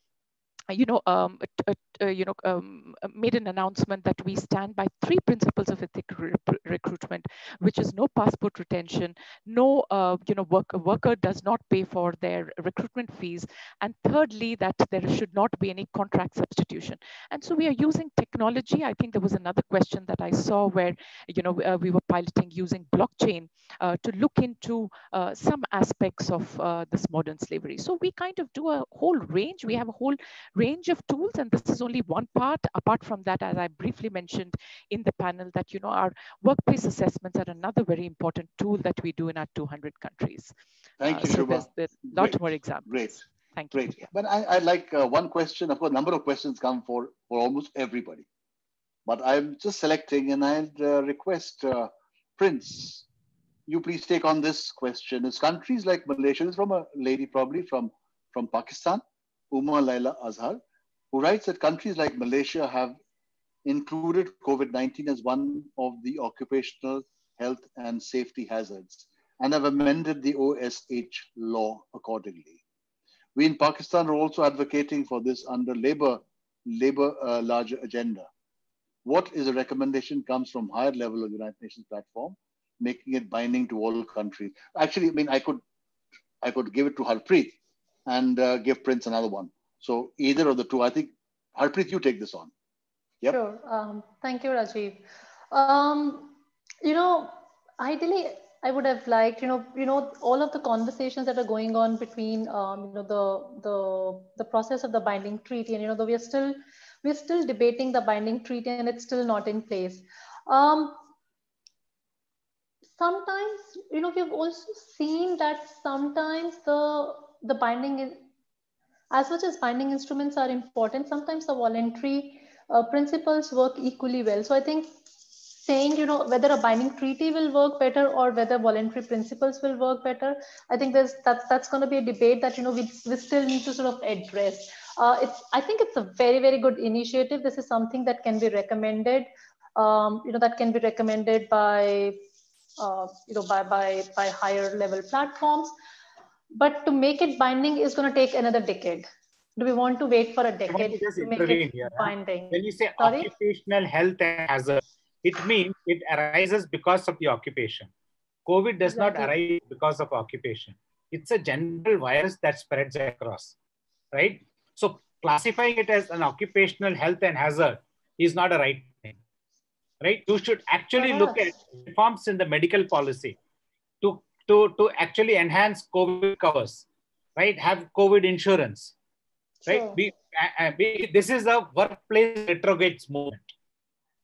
made an announcement that we stand by 3 principles of ethical recruitment, which is no passport retention, no worker does not pay for their recruitment fees, and thirdly, that there should not be any contract substitution. And so we are using technology. I think there was another question that I saw where we were piloting using blockchain to look into some aspects of this modern slavery. So we kind of do a whole range. We have a whole range of tools, and this is only one part. Apart from that, as I briefly mentioned in the panel, that our workplace assessments are another very important tool that we do in our 200 countries. Thank you, so Shuba. there's a lot more examples. Great. Thank you. Great. But I like one question. Of course, a number of questions come for almost everybody. But I'm just selecting, and I'd request Prince, you please take on this question. Is countries like Malaysia, this is from a lady probably from Pakistan, Uma Laila Azhar, who writes that countries like Malaysia have included COVID-19 as one of the occupational health and safety hazards and have amended the OSH law accordingly. We in Pakistan are also advocating for this under labor larger agenda. What is a recommendation comes from higher level of the United Nations platform making it binding to all countries. Actually, I mean, I could give it to Harpreet and give Prince another one. So either of the two, I think, Harpreet, you take this on. Yep. Sure. Thank you, Rajiv. Ideally, I would have liked, all of the conversations that are going on between, the process of the binding treaty, and though we're still debating the binding treaty, and it's still not in place. Sometimes, we've also seen that sometimes the binding is, as much as binding instruments are important, sometimes the voluntary principles work equally well. So I think saying, whether a binding treaty will work better or whether voluntary principles will work better, I think that's going to be a debate that, we still need to sort of address. I think it's a very, very good initiative. This is something that can be recommended, that can be recommended by, by higher level platforms. But to make it binding is going to take another decade. Do we want to wait for a decade to make it binding? When you say occupational health and hazard, it means it arises because of the occupation. COVID does not arise because of occupation. It's a general virus that spreads across, right? So classifying it as an occupational health and hazard is not a right thing, right? You should actually look at reforms in the medical policy to actually enhance COVID covers, right? Have COVID insurance, right? This is a workplace retrogrades movement.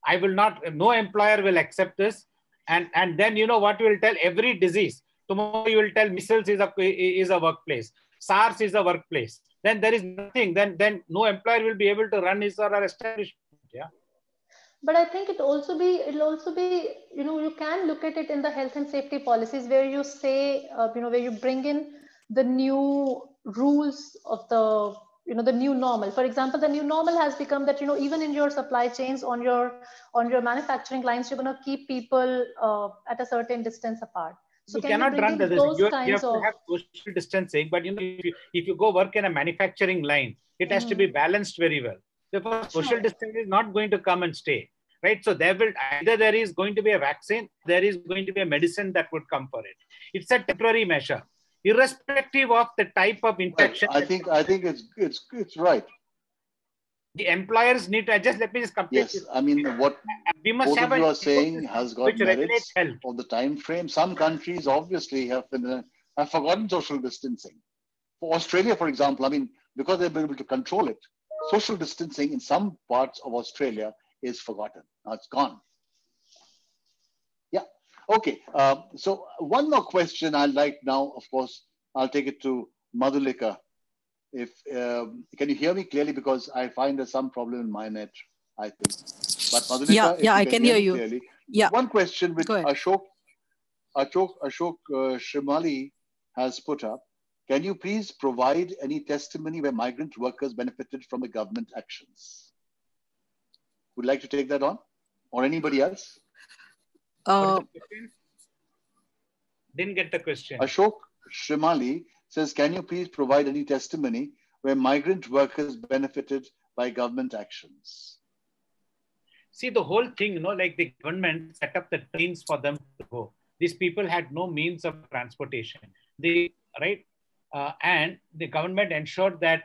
I will not, no employer will accept this. And then, what you will tell every disease. Tomorrow you will tell measles is a workplace. SARS is a workplace. Then there is nothing. Then no employer will be able to run his or her establishment. Yeah. But I think it'll also be, you can look at it in the health and safety policies where you say, where you bring in the new rules of the, the new normal. For example, the new normal has become that, even in your supply chains on your manufacturing lines, you're going to keep people at a certain distance apart. So you cannot run the you have to have social distancing, but if you go work in a manufacturing line, it has to be balanced very well. Therefore, social distancing is not going to come and stay, right? So there is going to be a vaccine, there is going to be a medicine that would come for it. It's a temporary measure, irrespective of the type of infection. Right. I think it's right. The employers need to adjust. Let me just complete. Yes, I mean what we must both of you are saying has got merits of the time frame. Some countries obviously have forgotten social distancing. For Australia, for example, I mean, because they've been able to control it, social distancing in some parts of Australia is forgotten. Now it's gone. Yeah. Okay. So one more question I'd like now, of course, I'll take it to Madhulika. If can you hear me clearly? Because I find there's some problem in my net, I think. But Madhulika, yeah, I can hear you clearly. Yeah. One question which Ashok Shrimali has put up. Can you please provide any testimony where migrant workers benefited from the government actions? Would you like to take that on? Or anybody else? Didn't get the question. Ashok Shrimali says, can you please provide any testimony where migrant workers benefited by government actions? See, the whole thing, like the government set up the trains for them to go. These people had no means of transportation. And the government ensured that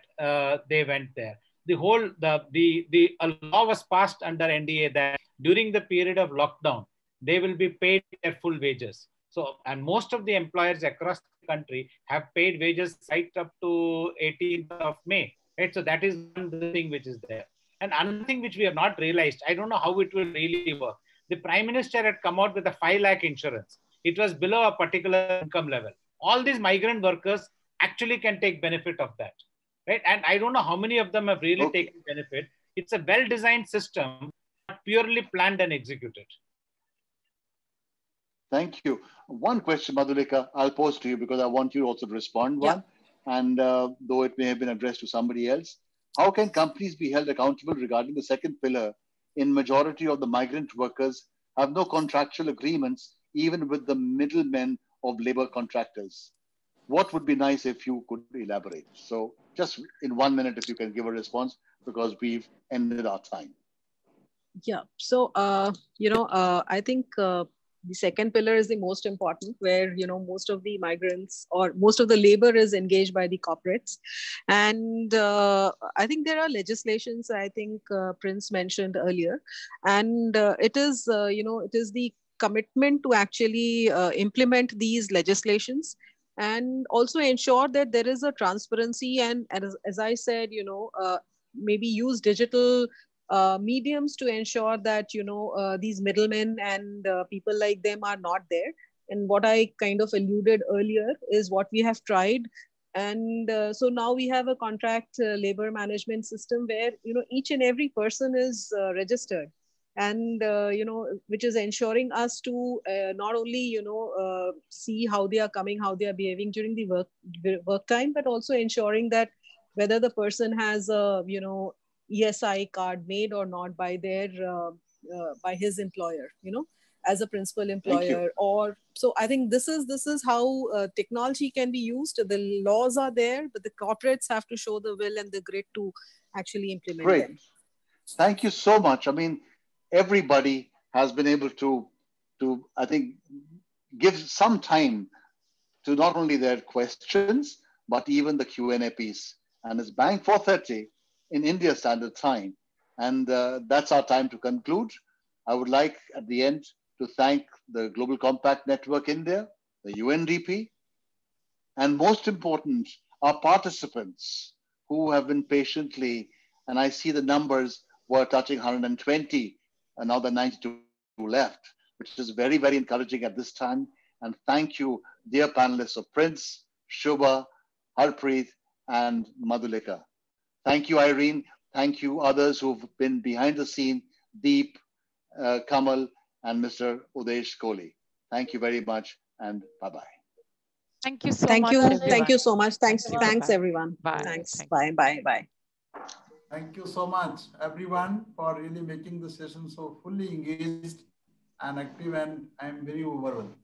they went there. A law was passed under NDA that during the period of lockdown, they will be paid their full wages. So, and most of the employers across the country have paid wages right up to 18th of May. Right? So that is one thing which is there. And another thing which we have not realized, I don't know how it will really work. The Prime Minister had come out with a 5 lakh insurance. It was below a particular income level. All these migrant workers actually can take benefit of that. Right? And I don't know how many of them have really taken benefit. It's a well-designed system, but purely planned and executed. Thank you. One question, Madhulika, I'll pose to you because I want you also to respond one. And though it may have been addressed to somebody else, how can companies be held accountable regarding the second pillar in majority of the migrant workers have no contractual agreements, even with the middlemen of labor contractors? What would be nice if you could elaborate? So just in 1 minute, if you can give a response, because we've ended our time. Yeah. So, I think The second pillar is the most important, where most of the migrants or most of the labor is engaged by the corporates. And I think there are legislations, I think Prince mentioned earlier, and it is the commitment to actually implement these legislations and also ensure that there is a transparency and as I said, maybe use digital mediums to ensure that these middlemen and people like them are not there. And what I kind of alluded earlier is what we have tried, and so now we have a contract labor management system where each and every person is registered, and which is ensuring us to not only see how they are coming, how they are behaving during the work time, but also ensuring that whether the person has a ESI card made or not by their by his employer, as a principal employer. Or so I think this is how technology can be used. The laws are there, but the corporates have to show the will and the grit to actually implement them. Thank you so much. I mean, everybody has been able to I think, give some time to not only their questions, but even the Q&A piece. And it's bang 4:30 in India Standard Time. And that's our time to conclude. I would like at the end to thank the Global Compact Network India, the UNDP, and most important, our participants who have been patiently, and I see the numbers were touching 120, and now there are 92 left, which is very, very encouraging at this time. And thank you, dear panelists of Prince, Shuba, Harpreet, and Madhulika. Thank you, Irene. Thank you, others who've been behind the scene, Deep, Kamal, and Mr. Udesh Kohli. Thank you very much, and bye-bye. Thank you so much. Thank you so much. Thanks, everyone. Bye. Thanks. Bye. Thank you so much, everyone, for really making the session so fully engaged and active, and I'm very overwhelmed.